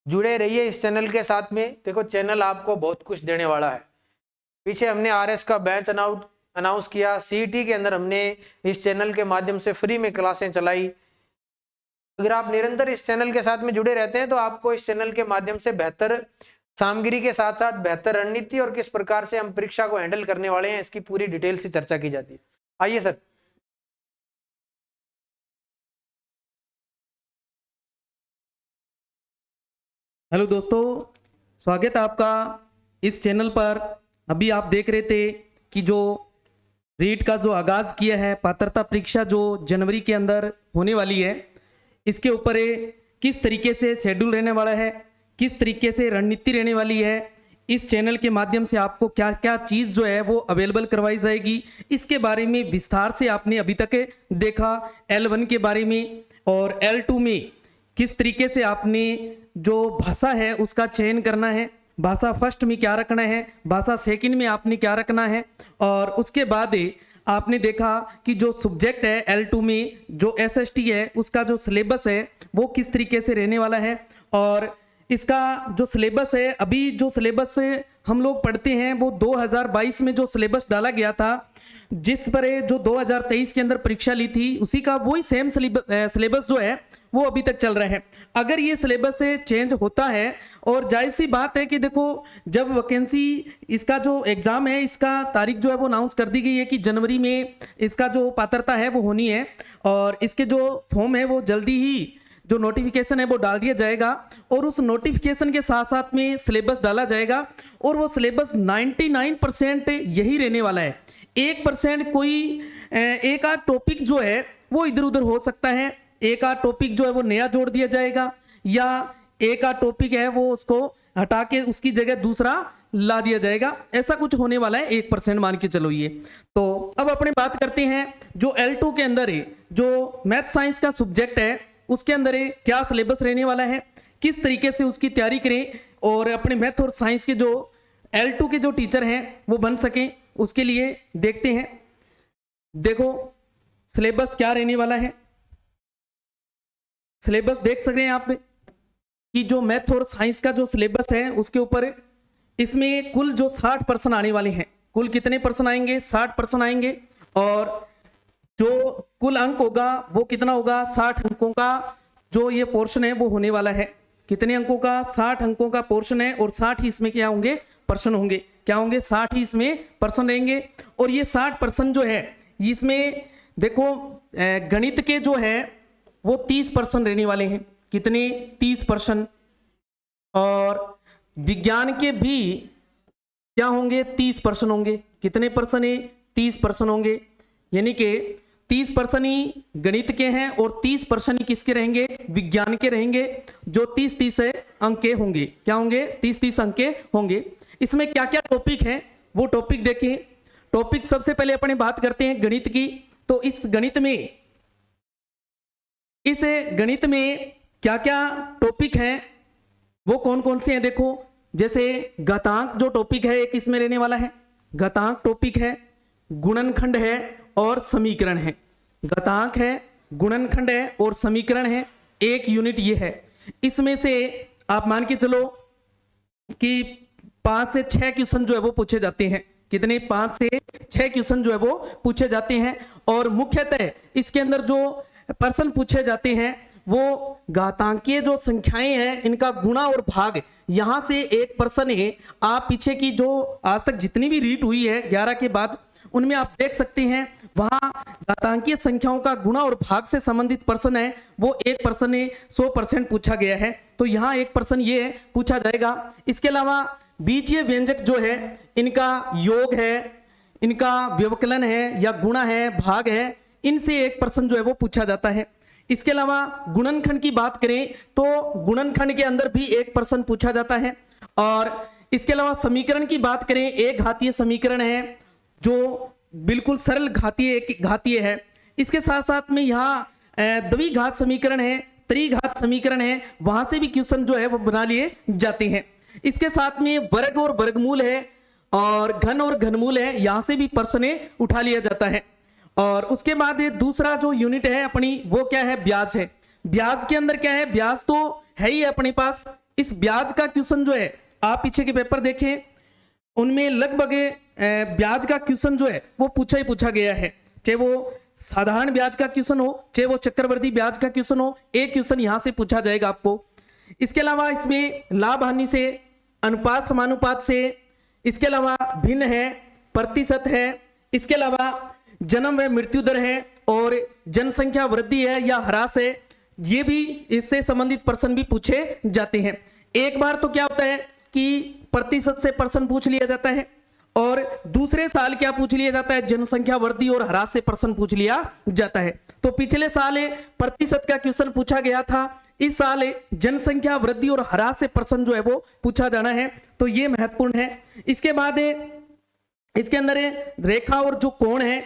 जुड़े रहिए इस चैनल के साथ में। देखो चैनल आपको बहुत कुछ देने वाला है। पीछे हमने आरएस का बैच अनाउंस किया, सीईटी के अंदर हमने इस चैनल के माध्यम से फ्री में क्लासें चलाई। अगर आप निरंतर इस चैनल के साथ में जुड़े रहते हैं तो आपको इस चैनल के माध्यम से बेहतर सामग्री के साथ साथ बेहतर रणनीति और किस प्रकार से हम परीक्षा को हैंडल करने वाले हैं इसकी पूरी डिटेल से चर्चा की जाती है। आइए सर। हेलो दोस्तों, स्वागत है आपका इस चैनल पर। अभी आप देख रहे थे कि जो रीट का जो आगाज किया है, पात्रता परीक्षा जो जनवरी के अंदर होने वाली है, इसके ऊपर किस तरीके से शेड्यूल रहने वाला है, किस तरीके से रणनीति रहने वाली है, इस चैनल के माध्यम से आपको क्या क्या चीज़ जो है वो अवेलेबल करवाई जाएगी, इसके बारे में विस्तार से आपने अभी तक देखा। L1 के बारे में और L2 में किस तरीके से आपने जो भाषा है उसका चयन करना है भाषा फर्स्ट में क्या रखना है, भाषा सेकंड में आपने क्या रखना है। और उसके बाद आपने देखा कि जो सब्जेक्ट है L2 में जो SST है उसका जो सिलेबस है वो किस तरीके से रहने वाला है। और इसका जो सिलेबस है, अभी जो सिलेबस हम लोग पढ़ते हैं वो 2022 में जो सिलेबस डाला गया था, जिस पर जो 2023 के अंदर परीक्षा ली थी, उसी का वही सेम सिलेबस जो है वो अभी तक चल रहा है। अगर ये सिलेबस चेंज होता है, और जाहिर सी बात है कि देखो जब वैकेंसी इसका जो एग्जाम है इसका तारीख जो है वो अनाउंस कर दी गई है कि जनवरी में इसका जो पात्रता है वो होनी है, और इसके जो फॉर्म है वो जल्दी ही जो नोटिफिकेशन है वो डाल दिया जाएगा, और उस नोटिफिकेशन के साथ साथ में सिलेबस डाला जाएगा। और वो सिलेबस 99% यही रहने वाला है। 1% कोई एक आध टॉपिक जो है वो इधर उधर हो सकता है, एक आध टॉपिक जो है वो नया जोड़ दिया जाएगा, या एक आध टॉपिक है वो उसको हटा के उसकी जगह दूसरा ला दिया जाएगा। ऐसा कुछ होने वाला है, 1% मान के चलो ये। तो अब अपने बात करते हैं जो L2 के अंदर है, जो मैथ साइंस का सब्जेक्ट है उसके अंदर क्या सिलेबस रहने वाला है, किस तरीके से उसकी तैयारी करें और अपने मैथ और साइंस के जो L2 के जो टीचर हैं वो बन सकें, उसके लिए देखते हैं। देखो सिलेबस क्या रहने वाला है, सिलेबस देख सक रहे हैं आप कि जो मैथ और साइंस का जो सिलेबस है उसके ऊपर इसमें कुल जो 60% आने वाले हैं। कुल कितने परसेंट आएंगे? 60% आएंगे। और जो कुल अंक होगा वो कितना होगा? 60 अंकों का जो ये पोर्शन है वो होने वाला है। कितने अंकों का? 60 अंकों का पोर्शन है, और 60 ही इसमें क्या होंगे? पर्सन होंगे। क्या होंगे? 60 ही इसमें पर्सन रहेंगे। और ये 60% जो है इसमें देखो गणित के जो है वो 30% रहने वाले हैं। कितने? 30%। और विज्ञान के भी क्या होंगे? 30% होंगे। कितने परसेंट है? 30% होंगे। यानी कि 30% ही गणित के हैं और 30% ही किसके रहेंगे? विज्ञान के रहेंगे, जो 30-30 अंक के होंगे। क्या होंगे? 30-30 अंक के होंगे। इसमें क्या क्या टॉपिक हैं वो टॉपिक देखें। टॉपिक सबसे पहले अपने बात करते हैं गणित की। तो इस गणित में क्या क्या टॉपिक हैं वो कौन कौन से हैं? देखो जैसे घातांक जो टॉपिक है एक इसमें रहने वाला है। घातांक टॉपिक है, गुणनखंड है और समीकरण है। घातांक है, गुणनखंड है और समीकरण है। एक यूनिट ये है। इसमें से आप मान के चलो कि 5 से 6 क्वेश्चन जो है वो पूछे जाते हैं। कितने? 5 से 6 क्वेश्चन जो है वो पूछे जाते हैं। और मुख्यतः इसके अंदर जो प्रश्न पूछे जाते हैं वो घातांकीय जो संख्याएं हैं इनका गुणा और भाग, यहां से एक प्रश्न है। आप पीछे की जो आज तक जितनी भी रीट हुई है 11 के बाद, उनमें आप देख सकते हैं वहां घातांकीय संख्याओं का गुणा और भाग से संबंधित प्रश्न है वो एक प्रश्न है 100% पूछा गया है। तो यहाँ एक प्रश्न ये है पूछा जाएगा। इसके अलावा बीजीय व्यंजक जो है इनका योग है, इनका व्यवकलन है या गुणा है, भाग है, इनसे एक प्रश्न जो है वो पूछा जाता है। इसके अलावा गुणनखंड की बात करें तो गुणनखंड के अंदर भी एक प्रश्न पूछा जाता है। और इसके अलावा समीकरण की बात करें, एक घातीय समीकरण है जो बिल्कुल सरल घातीय है। इसके साथ साथ में यहाँ द्विघात समीकरण है, त्रिघात समीकरण है, वहां से भी क्वेश्चन जो है वो बना लिए जाते हैं। इसके साथ में वर्ग और वर्गमूल है और घन और घनमूल है, यहां से भी प्रश्न उठा लिया जाता है। और उसके बाद दूसरा जो यूनिट है अपनी वो क्या है? ब्याज है। ब्याज के अंदर क्या है? ब्याज तो है ही अपने पास। इस ब्याज का क्वेश्चन जो है आप पीछे के पेपर देखें उनमें लगभग ब्याज का क्वेश्चन जो है वो पूछा ही पूछा गया है। चाहे वो साधारण ब्याज का क्वेश्चन हो, चाहे वो चक्रवर्ती ब्याज का क्वेश्चन हो, एक क्वेश्चन यहां से पूछा जाएगा आपको। इसके अलावा इसमें लाभ हानि से, अनुपात समानुपात से, इसके अलावा भिन्न है, प्रतिशत है, इसके अलावा जन्म व मृत्यु दर है और जनसंख्या वृद्धि है या ह्रास है, ये भी इससे संबंधित प्रश्न भी पूछे जाते हैं। एक बार तो क्या होता है कि प्रतिशत से प्रश्न पूछ लिया जाता है और दूसरे साल क्या पूछ लिया जाता है? जनसंख्या वृद्धि और ह्रास से प्रश्न पूछ लिया जाता है। तो पिछले साल प्रतिशत का क्वेश्चन पूछा गया था, इस साल जनसंख्या वृद्धि और ह्रास से प्रश्न जो है वो पूछा जाना है। तो ये महत्वपूर्ण है। इसके बाद इसके अंदर रेखा और जो कोण है,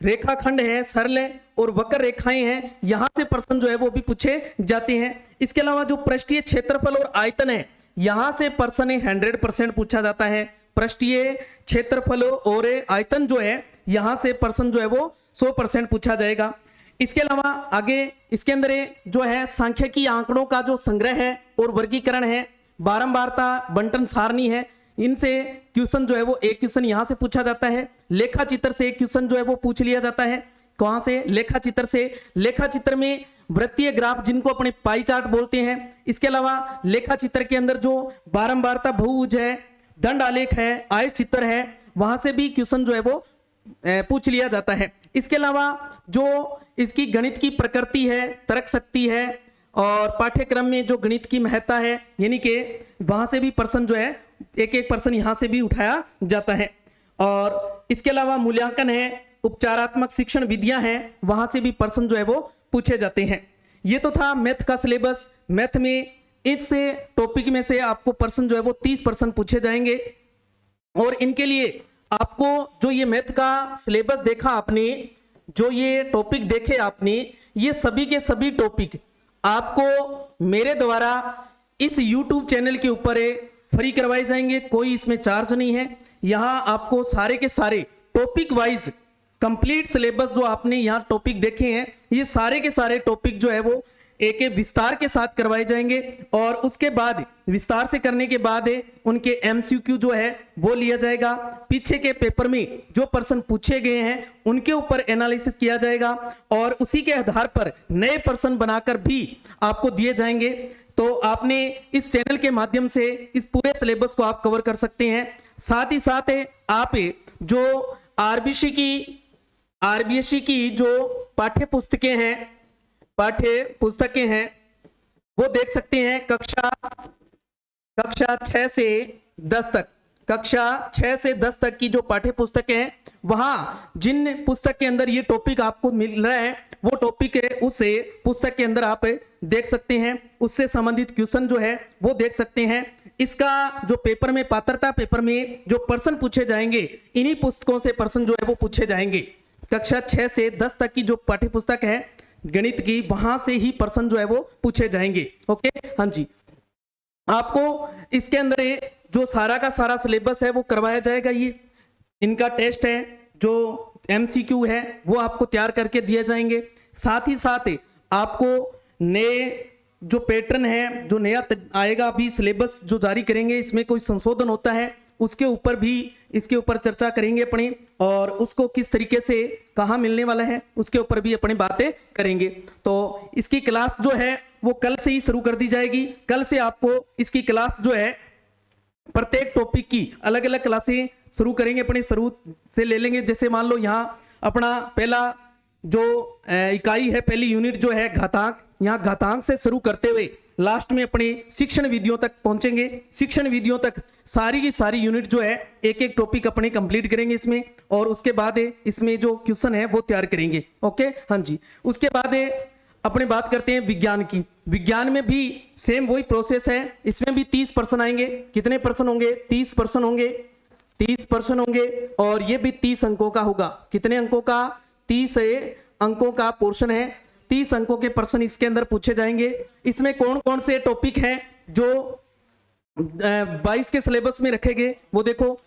रेखाखंड है, सरल और वक्र रेखाएं हैं, यहां से प्रश्न जो है वो भी पूछे जाते हैं। इसके अलावा जो पृष्ठीय क्षेत्रफल और आयतन है यहां से प्रश्न 100% पूछा जाता है। पृष्ठीय क्षेत्रफल और आयतन जो है यहां से प्रश्न जो है वो 100% पूछा जाएगा। इसके अलावा आगे इसके अंदर जो है सांख्यिकी आंकड़ों का जो संग्रह है और वर्गीकरण है, बारंबारता, बंटन सारणी है, इनसे क्वेश्चन जो है वो एक क्वेश्चन यहां से पूछा जाता है। लेखा चित्र से एक क्वेश्चन जो है वो पूछ लिया जाता है। कहां से? लेखा चित्र से। लेखा चित्र में वृत्तीय ग्राफ जिनको अपने पाई चार्ट बोलते हैं। इसके अलावा लेखा चित्र के अंदर जो बारंबारता, बहुभुज है, दंड आलेख है, आयत चित्र है, वहां से भी क्वेश्चन जो है वो पूछ लिया जाता है। इसके अलावा जो इसकी गणित की प्रकृति है, तर्क शक्ति है और पाठ्यक्रम में जो गणित की महत्ता है, यानी कि वहां से भी प्रश्न जो है एक एक प्रश्न यहां से भी उठाया जाता है। और इसके अलावा मूल्यांकन है, उपचारात्मक शिक्षण विधियां हैं, वहां से भी प्रश्न जो है वो पूछे जाते हैं। ये तो था मैथ का सिलेबस। मैथ में इस टॉपिक में से आपको प्रश्न जो है वो 30% पूछे जाएंगे। और इनके लिए आपको जो ये मैथ का सिलेबस देखा आपने, जो ये टॉपिक देखे आपने, ये सभी के सभी टॉपिक आपको मेरे द्वारा इस YouTube चैनल के ऊपर फ्री करवाए जाएंगे। कोई इसमें चार्ज नहीं है। यहाँ आपको सारे के सारे टॉपिक वाइज कंप्लीट सिलेबस जो आपने यहाँ टॉपिक देखे हैं, ये सारे के सारे टॉपिक जो है वो एक एक विस्तार के साथ करवाए जाएंगे। और उसके बाद विस्तार से करने के बाद उनके MCQ जो है वो लिया जाएगा। पीछे के पेपर में जो प्रश्न पूछे गए हैं उनके ऊपर एनालिसिस किया जाएगा और उसी के आधार पर नए प्रश्न बनाकर भी आपको दिए जाएंगे। तो आपने इस चैनल के माध्यम से इस पूरे सिलेबस को आप कवर कर सकते हैं। साथ ही साथ आप जो RBSc की जो पाठ्य पुस्तकें हैं वो देख सकते हैं। कक्षा 6 से 10 तक, कक्षा 6 से 10 तक की जो पाठ्य पुस्तकें हैं, वहां जिन पुस्तक के अंदर ये टॉपिक आपको मिल रहा है वो टॉपिक है उसे पुस्तक के अंदर आप देख सकते हैं। उससे संबंधित क्वेश्चन जो है वो देख सकते हैं। इसका जो पेपर में पात्रता पेपर में जो प्रश्न पूछे जाएंगे, इन्हीं पुस्तकों से प्रश्न जो है वो पूछे जाएंगे। कक्षा 6 से 10 तक की जो पाठ्य पुस्तक है गणित की, वहां से ही प्रश्न जो है वो पूछे जाएंगे। ओके, हाँ जी। आपको इसके अंदर जो सारा का सारा सिलेबस है वो करवाया जाएगा। ये इनका टेस्ट है, जो MCQ है वो आपको तैयार करके दिए जाएंगे। साथ ही साथ आपको नए जो पैटर्न है, जो नया आएगा, अभी सिलेबस जो जारी करेंगे इसमें कोई संशोधन होता है उसके ऊपर भी इसके ऊपर चर्चा करेंगे अपनी, और उसको किस तरीके से कहाँ मिलने वाला है उसके ऊपर भी अपनी बातें करेंगे। तो इसकी क्लास जो है वो कल से ही शुरू कर दी जाएगी। कल से आपको इसकी क्लास जो है प्रत्येक टॉपिक की अलग अलग क्लासें शुरू करेंगे, अपने शुरू से ले लेंगे। जैसे मान लो यहाँ अपना पहला जो इकाई है, पहली यूनिट जो है घातांक, यहाँ घातांक से शुरू करते हुए लास्ट में अपने शिक्षण विधियों तक पहुंचेंगे। शिक्षण विधियों तक सारी की सारी यूनिट जो है एक एक टॉपिक अपने कंप्लीट करेंगे इसमें, और उसके बाद इसमें जो क्वेश्चन है वो तैयार करेंगे। ओके, हाँ जी। उसके बाद अपने बात करते हैं विज्ञान की। विज्ञान में भी सेम वही प्रोसेस है। इसमें भी 30 प्रश्न आएंगे। कितने प्रश्न होंगे? 30 प्रश्न होंगे। 30 प्रश्न होंगे और ये भी 30 अंकों का होगा। कितने अंकों का? 30 अंकों का पोर्शन है। 30 अंकों के प्रश्न इसके अंदर पूछे जाएंगे। इसमें कौन कौन से टॉपिक हैं जो 22 के सिलेबस में रखे गए वो देखो।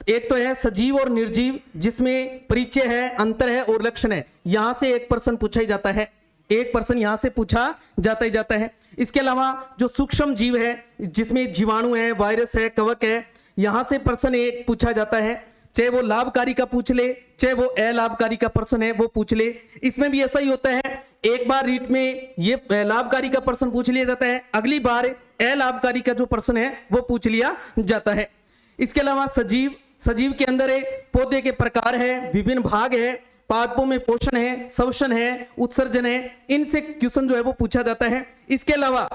एक तो है सजीव और निर्जीव, जिसमें परिचय है, अंतर है और लक्षण है। यहां से एक प्रश्न पूछा ही जाता है, एक प्रश्न यहां से पूछा जाता ही जाता है। इसके अलावा जो सूक्ष्म जीव है, जिसमें जीवाणु है, वायरस है, कवक है, यहां से प्रश्न एक पूछा जाता है। चाहे वो लाभकारी का पूछ ले, चाहे वो अलाभकारी का प्रश्न है वो पूछ ले। इसमें भी ऐसा ही होता है, एक बार रीट में ये लाभकारी का प्रश्न पूछ लिया जाता है, अगली बार अलाभकारी का जो प्रश्न है वो पूछ लिया जाता है। इसके अलावा सजीव के अंदर पौधे के प्रकार है, विभिन्न भाग है, पादपों में पोषण है, श्वसन है, उत्सर्जन है, इनसे क्वेश्चन जो है वो पूछा जाता है। इसके अलावा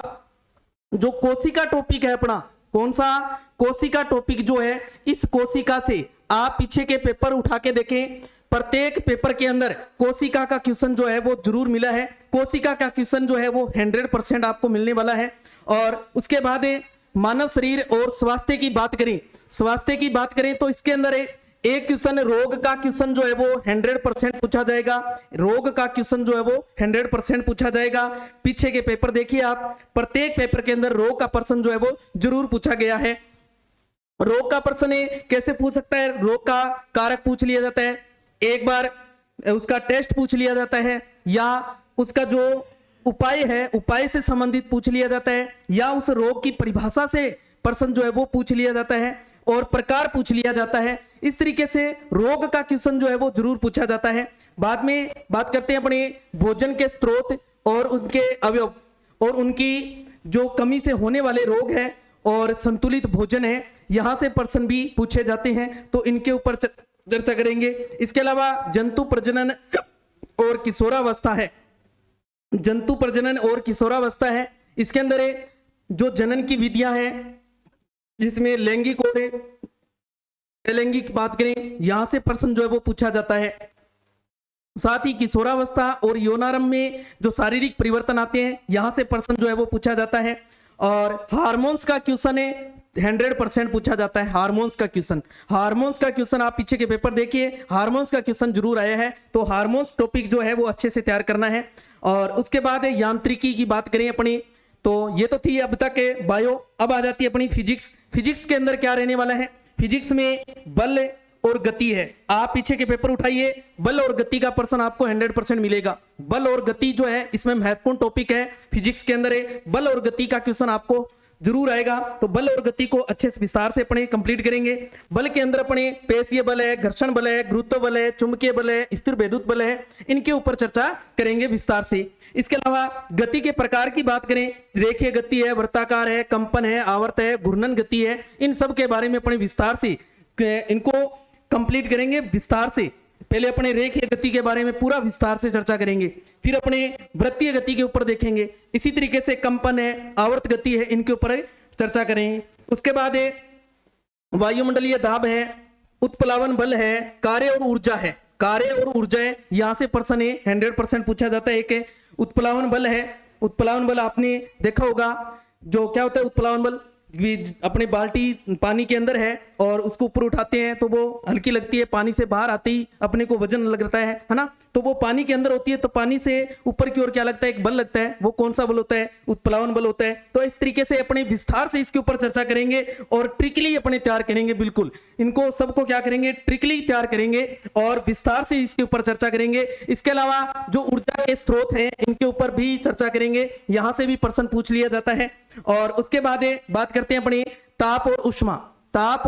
जो कोशिका टॉपिक है अपना, कौन सा? कोशिका टॉपिक जो है, इस कोशिका से आप पीछे के पेपर उठा के देखें, प्रत्येक पेपर के अंदर कोशिका का क्वेश्चन जो है वो जरूर मिला है। कोशिका का क्वेश्चन जो है वो 100% आपको मिलने वाला है। और उसके बाद मानव शरीर और स्वास्थ्य की बात करें, तो इसके अंदर एक क्वेश्चन रोग का क्वेश्चन जो है वो 100% पूछा जाएगा। रोग का क्वेश्चन जो है वो 100% पूछा जाएगा। पीछे के पेपर देखिए आप, प्रत्येक पेपर के अंदर रोग का प्रश्न जो है वो जरूर पूछा गया है। रोग का प्रश्न कैसे पूछ सकता है? रोग का कारक पूछ लिया जाता है, एक बार उसका टेस्ट पूछ लिया जाता है, या उसका जो उपाय है उपाय से संबंधित पूछ लिया जाता है, या उस रोग की परिभाषा से प्रश्न जो है वो पूछ लिया जाता है, और प्रकार पूछ लिया जाता है। इस तरीके से रोग का क्वेश्चन जो है वो जरूर पूछा जाता है। बाद में बात करते हैं अपने भोजन के स्रोत और उनके अवयव और उनकी जो कमी से होने वाले रोग हैं और संतुलित भोजन है, यहां से प्रश्न भी पूछे जाते हैं, तो इनके ऊपर चर्चा करेंगे। इसके अलावा जंतु प्रजनन और किशोरावस्था है, जंतु प्रजनन और किशोरावस्था है। इसके अंदर जो जनन की विधियां हैं, जिसमें लैंगिक और अलैंगिक बात करें, यहां से प्रश्न जो है वो पूछा जाता है। साथ ही किशोरावस्था और यौनारंभ में जो शारीरिक परिवर्तन आते हैं, यहां से प्रश्न जो है वो पूछा जाता है। और हार्मोन्स का क्वेश्चन 100% पूछा जाता है। हार्मोन्स का क्वेश्चन आप पीछे के पेपर देखिए, हार्मोन्स का क्वेश्चन जरूर आया है, तो हार्मोन्स टॉपिक जो है वो अच्छे से तैयार करना है। और उसके बाद यांत्रिकी की बात करें अपनी, तो ये तो थी अब तक के बायो। अब आ जाती है अपनी फिजिक्स। फिजिक्स के अंदर क्या रहने वाला है? फिजिक्स में बल और गति है। आप पीछे के पेपर उठाइए, बल और गति का प्रश्न आपको 100% मिलेगा। बल और गति जो है इसमें महत्वपूर्ण टॉपिक है, फिजिक्स के अंदर है। बल और गति का क्वेश्चन आपको जरूर आएगा, तो बल और गति को अच्छे से विस्तार से अपने कंप्लीट करेंगे। बल के अंदर अपने पेशीय बल है, घर्षण बल है, गुरुत्व बल है, चुंबकीय बल है, स्थिर वैद्युत बल है, इनके ऊपर चर्चा करेंगे विस्तार से। इसके अलावा गति के प्रकार की बात करें, रेखीय गति है, वृत्ताकार है, कंपन है, आवर्त है, घूर्णन गति है, इन सब के बारे में अपने विस्तार से इनको कंप्लीट करेंगे विस्तार से। पहले अपने रेखीय गति के बारे में पूरा विस्तार से चर्चा करेंगे, फिर अपने वृत्तीय गति के ऊपर देखेंगे। इसी तरीके से कंपन है, आवर्त गति है, इनके ऊपर चर्चा करेंगे। उसके बाद वायुमंडलीय दाब है, उत्प्लावन बल है, कार्य और ऊर्जा है। कार्य और ऊर्जा है, यहां से प्रश्न 100% पूछा जाता है। एक उत्प्लावन बल है। उत्प्लावन बल आपने देखा होगा, जो क्या होता है उत्प्लावन बल, अपने बाल्टी पानी के अंदर है और उसको ऊपर उठाते हैं तो वो हल्की लगती है, पानी से बाहर आते ही अपने को वजन लगता है ना। तो वो पानी के अंदर होती है, तो पानी से ऊपर की ओर क्या लगता है? एक बल लगता है। वो कौन सा बल होता है? उत्प्लावन बल होता है। तो इस तरीके से अपने विस्तार से इसके ऊपर चर्चा करेंगे और ट्रिकली अपने तैयार करेंगे। बिल्कुल इनको सबको क्या करेंगे? ट्रिकली तैयार करेंगे और विस्तार से इसके ऊपर चर्चा करेंगे। इसके अलावा जो ऊर्जा के स्रोत हैं, इनके ऊपर भी चर्चा करेंगे, यहां से भी प्रश्न पूछ लिया जाता है। और उसके बाद बात करते हैं अपनी ताप और उष्मा। ताप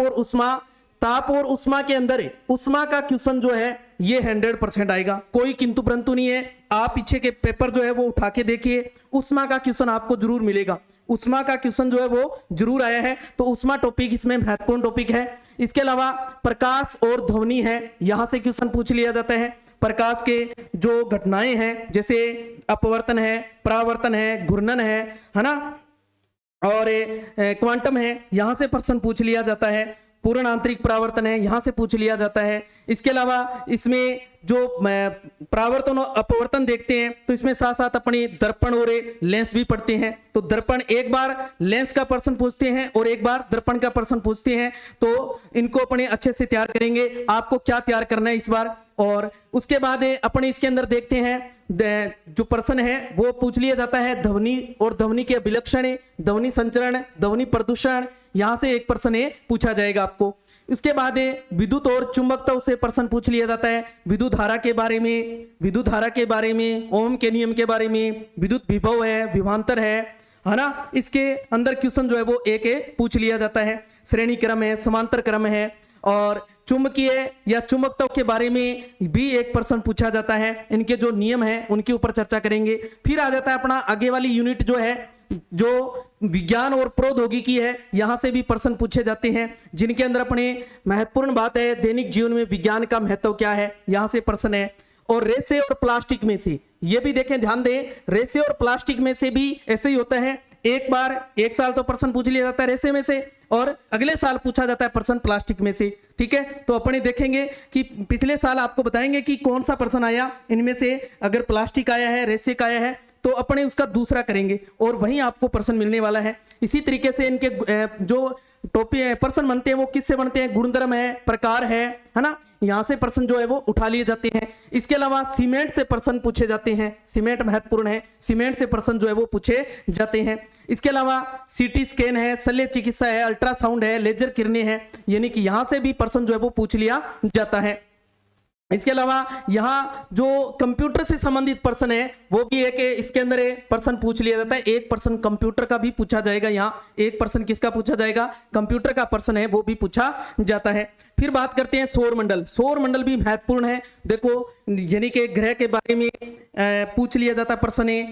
और उष्मा के अंदर उष्मा का क्वेश्चन जो है ये 100% आएगा, कोई किंतु परंतु नहीं है। आप पीछे के पेपर जो है वो उठा के देखिए, उष्मा का क्वेश्चन आपको जरूर मिलेगा। उष्मा का क्वेश्चन जो है वो जरूर आया है, तो उष्मा टॉपिक इसमें महत्वपूर्ण टॉपिक है। इसके अलावा प्रकाश और ध्वनि है, यहां से क्वेश्चन पूछ लिया जाता है। प्रकाश के जो घटनाएं हैं, जैसे अपवर्तन है, परावर्तन है, घूर्णन है ना, और क्वांटम है, यहां से प्रश्न पूछ लिया जाता है। पूर्ण आंतरिक परावर्तन है, यहां से पूछ लिया जाता है। इसके अलावा इसमें जो परावर्तन और अपवर्तन देखते हैं, तो इसमें साथ साथ अपने दर्पण और लेंस भी पढ़ते हैं। तो दर्पण एक बार लेंस का प्रश्न पूछते हैं और एक बार दर्पण का प्रश्न पूछते हैं, तो इनको अपने अच्छे से तैयार करेंगे। आपको क्या तैयार करना है इस बार। और उसके बाद अपने इसके अंदर देखते हैं, जो प्रश्न है वो पूछ लिया जाता है ध्वनि और ध्वनि के विलक्षण, ध्वनि संचरण, ध्वनि प्रदूषण, यहां से एक प्रश्न पूछा जाएगा आपको। इसके बाद विद्युत और चुंबकत्व से प्रश्न पूछ लिया जाता है। विद्युत धारा के बारे में, ओम के नियम के बारे में, विद्युत विभव है, विभवांतर है ना। इसके अंदर क्वेश्चन जो है वो एक पूछ लिया जाता है। श्रेणी क्रम है, समांतर क्रम है, और चुंबकीय या चुंबकत्व के बारे में भी एक प्रश्न पूछा जाता है। इनके जो नियम है उनके ऊपर चर्चा करेंगे। फिर आ जाता है अपना आगे वाली यूनिट जो है, जो विज्ञान और प्रौद्योगिकी है, यहां से भी प्रश्न पूछे जाते हैं, जिनके अंदर अपने महत्वपूर्ण बात है दैनिक जीवन में विज्ञान का महत्व क्या है, यहां से प्रश्न है। और रेसे और प्लास्टिक में से, ये भी देखें, ध्यान दें, रेसे और प्लास्टिक में से भी ऐसे ही होता है। एक साल तो प्रश्न पूछ लिया जाता है रेसे में से, और अगले साल पूछा जाता है प्रश्न प्लास्टिक में से। ठीक है, तो अपने देखेंगे कि पिछले साल आपको बताएंगे कि कौन सा प्रश्न आया इनमें से। अगर प्लास्टिक आया है, रेसे का आया है, तो अपने उसका दूसरा करेंगे और वहीं आपको प्रश्न मिलने वाला है। इसी तरीके से इनके जो टॉपिक पर्सन बनते हैं वो किससे बनते हैं, गुणधर्म है, प्रकार है ना, यहां से प्रश्न जो है वो उठा लिए जाते हैं। इसके अलावा सीमेंट से प्रश्न पूछे जाते हैं, सीमेंट महत्वपूर्ण है, सीमेंट से प्रश्न जो है वो पूछे जाते हैं। इसके अलावा सीटी स्कैन है, शल्य चिकित्सा है, अल्ट्रासाउंड है, लेजर किरणें है, यानी कि यहां से भी प्रश्न जो है वो पूछ लिया जाता है। इसके अलावा यहाँ जो कंप्यूटर से संबंधित प्रश्न है वो भी एक इसके अंदर प्रश्न पूछ लिया जाता है। एक प्रश्न कंप्यूटर का भी पूछा जाएगा, यहाँ एक प्रश्न किसका पूछा जाएगा, कंप्यूटर का प्रश्न है वो भी पूछा जाता है। फिर बात करते हैं सौर मंडल। सौर मंडल भी महत्वपूर्ण है, देखो यानी कि ग्रह के बारे में पूछ लिया जाता है प्रश्न है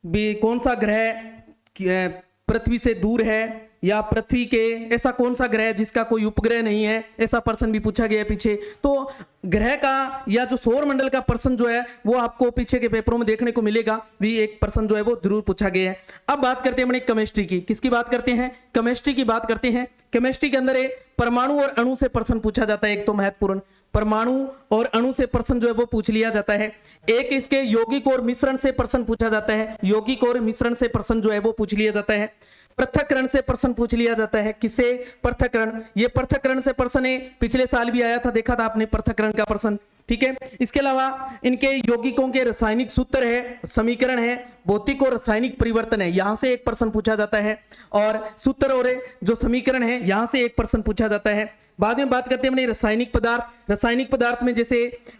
भी, कौन सा ग्रह पृथ्वी से दूर है या पृथ्वी के ऐसा कौन सा ग्रह जिसका कोई उपग्रह नहीं है, ऐसा प्रश्न भी पूछा गया है पीछे। तो ग्रह का या जो सौर मंडल का प्रश्न जो है वो आपको पीछे के पेपरों में देखने को मिलेगा, भी एक प्रश्न जो है वो जरूर पूछा गया है। अब बात करते हैं अपनी केमिस्ट्री की। किसकी बात करते हैं, केमिस्ट्री की बात करते हैं। केमिस्ट्री के अंदर परमाणु और अणु से प्रश्न पूछा जाता है, एक तो महत्वपूर्ण परमाणु और अणु से प्रश्न जो है वो पूछ लिया जाता है। एक इसके यौगिक और मिश्रण से प्रश्न पूछा जाता है, यौगिक और मिश्रण से प्रश्न जो है वो पूछ लिया जाता है। पृथक्करण से प्रश्न पूछ लिया जाता है, किसे, पृथक्करण, ये पृथक्करण से प्रश्न है, पिछले साल भी आया था, देखा था आपने पृथक्करण का प्रश्न, ठीक है। इसके अलावा इनके यौगिकों के रासायनिक सूत्र है, समीकरण है, भौतिक और रासायनिक परिवर्तन है, यहां से एक प्रश्न पूछा जाता है, और सूत्र और जो समीकरण है यहां से एक प्रश्न पूछा जाता है। बाद में बात करते हैं अपने रासायनिक पदार्थ। रासायनिक पदार्थ में जैसे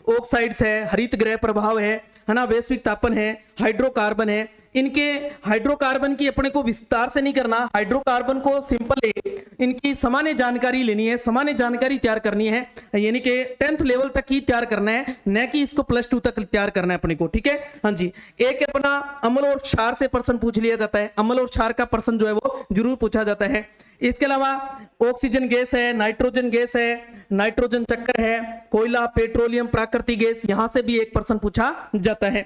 ऑक्साइड्स है, हरित गृह प्रभाव है ना, वैश्विक तापन है, हाइड्रोकार्बन है। इनके हाइड्रोकार्बन की अपने को विस्तार से नहीं करना, हाइड्रोकार्बन को सिंपल है, इनकी सामान्य जानकारी लेनी है, सामान्य जानकारी तैयार करनी है, यानी कि 10th लेवल तक ही तैयार करना है, न कि इसको +2 तक तैयार करना है अपने को, ठीक है। हाँ जी, एक अपना अम्ल और क्षार से प्रश्न पूछ लिया जाता है, अम्ल और क्षार का प्रश्न जो है वो जरूर पूछा जाता है। इसके अलावा ऑक्सीजन गैस है, नाइट्रोजन गैस है, नाइट्रोजन चक्कर है, कोयला, पेट्रोलियम, प्राकृतिक गैस, यहां से भी एक प्रश्न पूछा जाता है।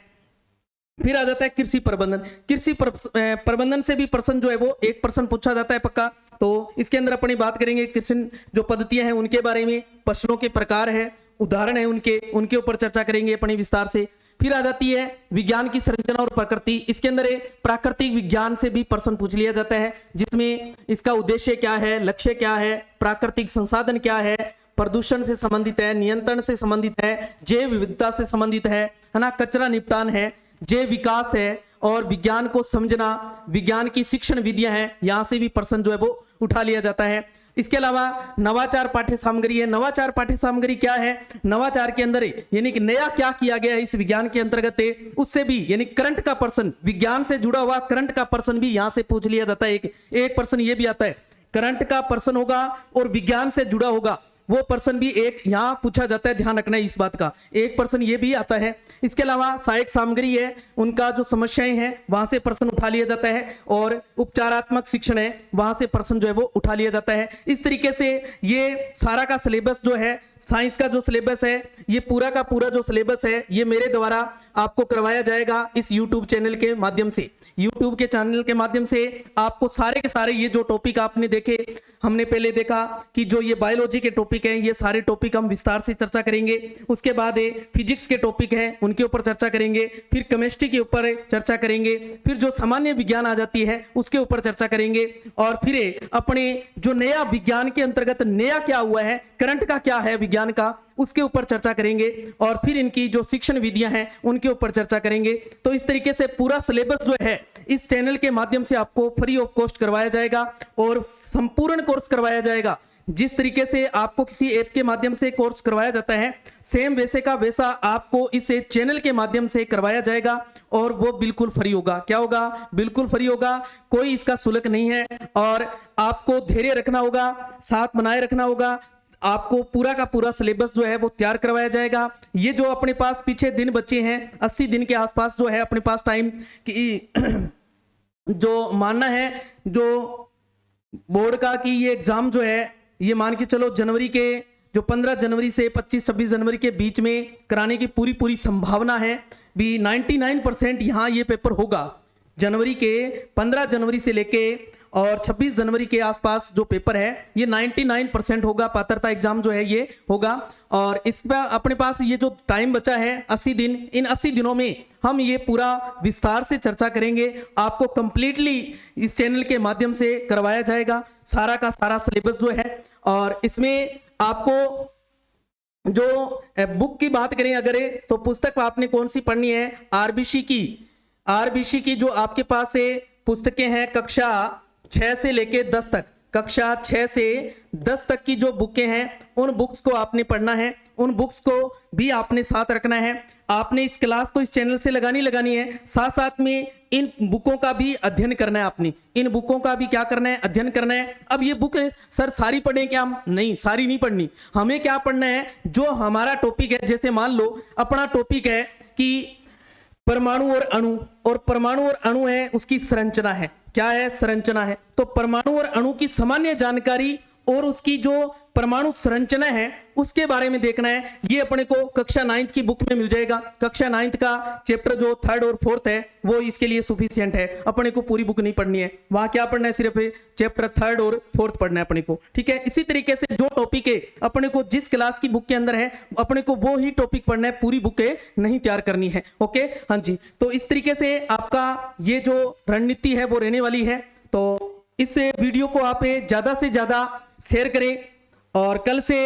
फिर आ जाता है कृषि प्रबंधन। कृषि प्रबंधन से भी प्रश्न जो है वो एक प्रश्न पूछा जाता है पक्का। तो इसके अंदर अपनी बात करेंगे कृषि जो पद्धतियां हैं उनके बारे में, फसलों के प्रकार है, उदाहरण है उनके ऊपर चर्चा करेंगे अपने विस्तार से। फिर आ जाती है विज्ञान की संरचना और प्रकृति। इसके अंदर प्राकृतिक विज्ञान से भी प्रश्न पूछ लिया जाता है, जिसमें इसका उद्देश्य क्या है, लक्ष्य क्या है, प्राकृतिक संसाधन क्या है, प्रदूषण से संबंधित है, नियंत्रण से संबंधित है, जैव विविधता से संबंधित है ना, कचरा निपटान है, जैव विकास है, और विज्ञान को समझना, विज्ञान की शिक्षण विधियां हैं, यहां से भी प्रश्न जो है वो उठा लिया जाता है। इसके अलावा नवाचार पाठ्य सामग्री है। नवाचार पाठ्य सामग्री क्या है, नवाचार के अंदर यानी कि नया क्या किया गया है इस विज्ञान के अंतर्गत, उससे भी यानी करंट का प्रश्न, विज्ञान से जुड़ा हुआ करंट का प्रश्न भी यहां से पूछ लिया जाता है। एक प्रश्न ये भी आता है, करंट का प्रश्न होगा और विज्ञान से जुड़ा होगा, वो प्रश्न भी एक यहां पूछा जाता है, ध्यान रखना है इस बात का, एक प्रश्न ये भी आता है। इसके अलावा सहायक सामग्री है, उनका जो समस्याएं हैं वहां से प्रश्न उठा लिया जाता है, और उपचारात्मक शिक्षण है, वहां से प्रश्न जो है वो उठा लिया जाता है। इस तरीके से ये सारा का सिलेबस जो है, साइंस का जो सिलेबस है, ये पूरा का पूरा जो सिलेबस है ये मेरे द्वारा आपको करवाया जाएगा इस YouTube चैनल के माध्यम से। YouTube के चैनल के माध्यम से आपको सारे के सारे ये जो टॉपिक आपने देखे, हमने पहले देखा कि जो ये बायोलॉजी के टॉपिक हैं, ये सारे टॉपिक हम विस्तार से चर्चा करेंगे। उसके बाद फिजिक्स के टॉपिक हैं उनके ऊपर चर्चा करेंगे, फिर केमिस्ट्री के ऊपर चर्चा करेंगे, फिर जो सामान्य विज्ञान आ जाती है उसके ऊपर चर्चा करेंगे, और फिर अपने जो नया विज्ञान के अंतर्गत नया क्या हुआ है, करंट का क्या है विज्ञान का, उसके ऊपर चर्चा करेंगे, और फिर इनकी जो शिक्षण विधियां हैं उनके ऊपर चर्चा करेंगे। तो इस तरीके से पूरा सिलेबस जो है इस चैनल के माध्यम से आपको फ्री ऑफ कॉस्ट करवाया जाएगा और संपूर्ण कोर्स करवाया जाएगा। जिस तरीके से आपको किसी ऐप के माध्यम से कोर्स करवाया जाता है, सेम वैसे का वैसा आपको इस चैनल के माध्यम से करवाया जाएगा, और वो बिल्कुल फ्री होगा। क्या होगा, बिल्कुल फ्री होगा, कोई इसका शुल्क नहीं है, और आपको धैर्य रखना होगा, साथ बनाए रखना होगा, आपको पूरा का पूरा सिलेबस जो है वो तैयार करवाया जाएगा। ये जो अपने पास पीछे दिन बचे हैं, 80 दिन के आसपास जो है अपने पास टाइम की जो मानना है जो बोर्ड का कि ये एग्जाम जो है ये मान के चलो जनवरी के जो 15 जनवरी से 25-26 जनवरी के बीच में कराने की पूरी संभावना है भी। 99% यहाँ ये पेपर होगा जनवरी के 15 जनवरी से लेके और 26 जनवरी के आसपास जो पेपर है ये 99% होगा, पात्रता एग्जाम जो है ये होगा। और इस पर अपने पास ये जो टाइम बचा है 80 दिन, इन 80 दिनों में हम ये पूरा विस्तार से चर्चा करेंगे। आपको कंप्लीटली इस चैनल के माध्यम से करवाया जाएगा सारा का सारा सिलेबस जो है। और इसमें आपको जो बुक की बात करें अगर तो पुस्तक आपने कौन सी पढ़नी है, आरबीसी की जो आपके पास से पुस्तकें हैं कक्षा 6 से लेके 10 तक, कक्षा 6 से 10 तक की जो बुकें हैं उन बुक्स को आपने पढ़ना है, उन बुक्स को भी आपने साथ रखना है। आपने इस क्लास तो इस चैनल से लगानी है, साथ साथ में इन बुकों का भी अध्ययन करना है। आपने इन बुकों का भी क्या करना है, अध्ययन करना है। अब ये बुक सर सारी पढ़ें क्या हम? नहीं, सारी नहीं पढ़नी। हमें क्या पढ़ना है, जो हमारा टॉपिक है, जैसे मान लो अपना टॉपिक है कि परमाणु और अणु, और परमाणु और अणु है उसकी संरचना है, क्या है, संरचना है। तो परमाणु और अणु की सामान्य जानकारी और उसकी जो परमाणु संरचना है उसके बारे में देखना है। ये अपने को कक्षा 9th की बुक में मिल जाएगा। कक्षा 9th का चैप्टर जो 3rd और 4th है वो इसके लिए सफिशिएंट है, अपने को पूरी बुक नहीं पढ़नी है। वहां क्या पढ़ना है, सिर्फ चैप्टर 3rd और 4th पढ़ना है अपने को, ठीक है। इसी तरीके से जो टॉपिक है अपने को जिस क्लास की बुक के अंदर है अपने को वो ही टॉपिक पढ़ना है, पूरी बुक नहीं तैयार करनी है। ओके, हाँ जी। तो इस तरीके से आपका ये जो रणनीति है वो रहने वाली है। तो इस वीडियो को आप ज्यादा से ज्यादा शेयर करें और कल से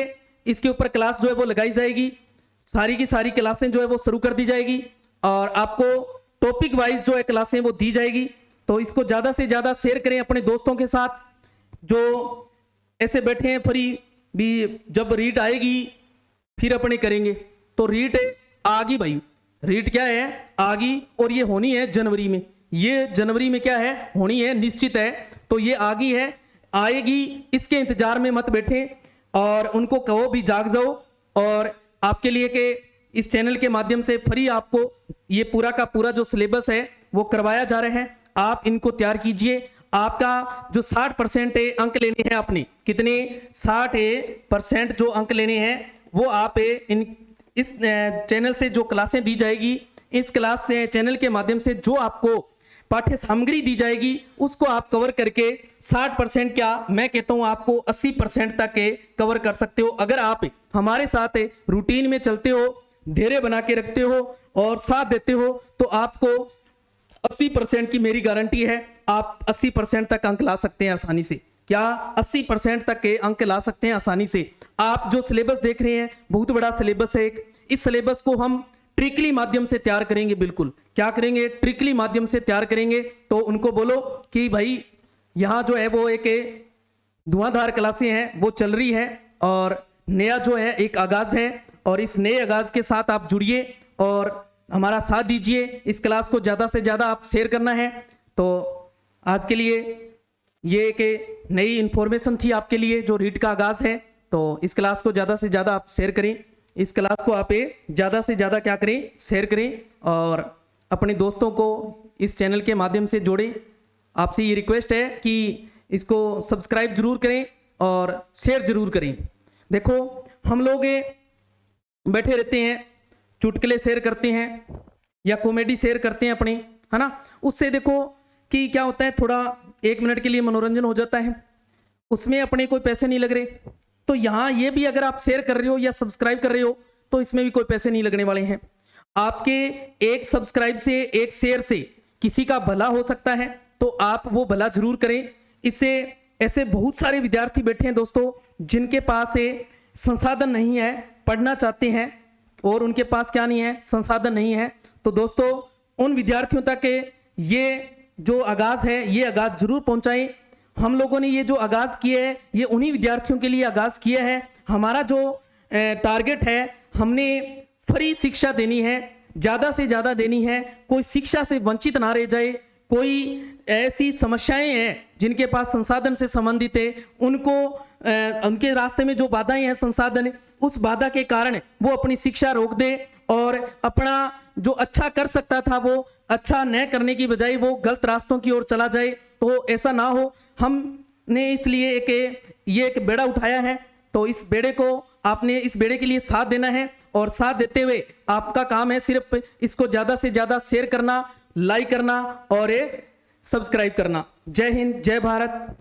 इसके ऊपर क्लास जो है वो लगाई जाएगी, सारी की सारी क्लासें जो है वो शुरू कर दी जाएगी और आपको टॉपिक वाइज जो है क्लासें वो दी जाएगी। तो इसको ज्यादा से ज्यादा शेयर करें अपने दोस्तों के साथ जो ऐसे बैठे हैं फ्री भी। जब रीट आएगी फिर अपने करेंगे। तो रीट आ गई भाई, रीट क्या है, आ गई, और ये होनी है जनवरी में। ये जनवरी में क्या है, होनी है, निश्चित है। तो ये आ गई है, आएगी, इसके इंतजार में मत बैठे और उनको कहो भी जाग जाओ। और आपके लिए के इस चैनल के माध्यम से फ्री आपको ये पूरा का पूरा जो सिलेबस है वो करवाया जा रहा है। आप इनको तैयार कीजिए। आपका जो 60% अंक लेने हैं, आपने कितने 60% जो अंक लेने हैं वो आप इस चैनल से जो क्लासें दी जाएगी, इस क्लास से चैनल के माध्यम से जो आपको पाठ्य सामग्री दी जाएगी उसको आप कवर करके 60% क्या मैं कहता हूं आपको 80% तक कवर कर सकते हो। अगर आप हमारे साथ रूटीन में चलते हो, धैर्य बना के रखते हो और साथ देते हो तो आपको 80% की मेरी गारंटी है, आप 80% तक अंक ला सकते हैं आसानी से। क्या 80% तक के अंक ला सकते हैं आसानी से। आप जो सिलेबस देख रहे हैं बहुत बड़ा सिलेबस है। इस सिलेबस को हम ट्रिकली माध्यम से तैयार करेंगे। बिल्कुल क्या करेंगे, ट्रिकली माध्यम से तैयार करेंगे। तो उनको बोलो कि भाई यहाँ जो है वो एक धुआंधार क्लासें हैं वो चल रही है और नया जो है एक आगाज है, और इस नए आगाज के साथ आप जुड़िए और हमारा साथ दीजिए। इस क्लास को ज़्यादा से ज़्यादा आप शेयर करना है। तो आज के लिए ये एक नई इंफॉर्मेशन थी आपके लिए जो रीट का आगाज है। तो इस क्लास को ज़्यादा से ज़्यादा आप शेयर करें, इस क्लास को आप ज़्यादा से ज़्यादा क्या करें, शेयर करें और अपने दोस्तों को इस चैनल के माध्यम से जोड़ें। आपसे ये रिक्वेस्ट है कि इसको सब्सक्राइब जरूर करें और शेयर जरूर करें। देखो हम लोग बैठे रहते हैं, चुटकुले शेयर करते हैं या कॉमेडी शेयर करते हैं अपने, है ना। उससे देखो कि क्या होता है, थोड़ा 1 मिनट के लिए मनोरंजन हो जाता है, उसमें अपने कोई पैसे नहीं लग रहे। तो यहाँ ये भी अगर आप शेयर कर रहे हो या सब्सक्राइब कर रहे हो तो इसमें भी कोई पैसे नहीं लगने वाले हैं। आपके एक सब्सक्राइब से, एक शेयर से किसी का भला हो सकता है, तो आप वो भला जरूर करें। इससे ऐसे बहुत सारे विद्यार्थी बैठे हैं दोस्तों जिनके पास संसाधन नहीं है, पढ़ना चाहते हैं और उनके पास क्या नहीं है, संसाधन नहीं है। तो दोस्तों उन विद्यार्थियों तक ये जो आगाज है ये आगाज जरूर पहुंचाएं। हम लोगों ने ये जो आगाज किया है ये उन्हीं विद्यार्थियों के लिए आगाज किया है। हमारा जो टारगेट है, हमने फ्री शिक्षा देनी है, ज़्यादा से ज़्यादा देनी है, कोई शिक्षा से वंचित ना रह जाए। कोई ऐसी समस्याएं हैं जिनके पास संसाधन से संबंधित है, उनको उनके रास्ते में जो बाधाएं हैं संसाधन, उस बाधा के कारण वो अपनी शिक्षा रोक दे और अपना जो अच्छा कर सकता था वो अच्छा न करने की बजाय वो गलत रास्तों की ओर चला जाए। तो ऐसा ना हो, हमने इसलिए ये एक बेड़ा उठाया है। तो इस बेड़े को आपने इस बेड़े के लिए साथ देना है और साथ देते हुए आपका काम है सिर्फ इसको ज़्यादा से ज़्यादा शेयर करना, लाइक करना और सब्सक्राइब करना। जय हिंद, जय भारत।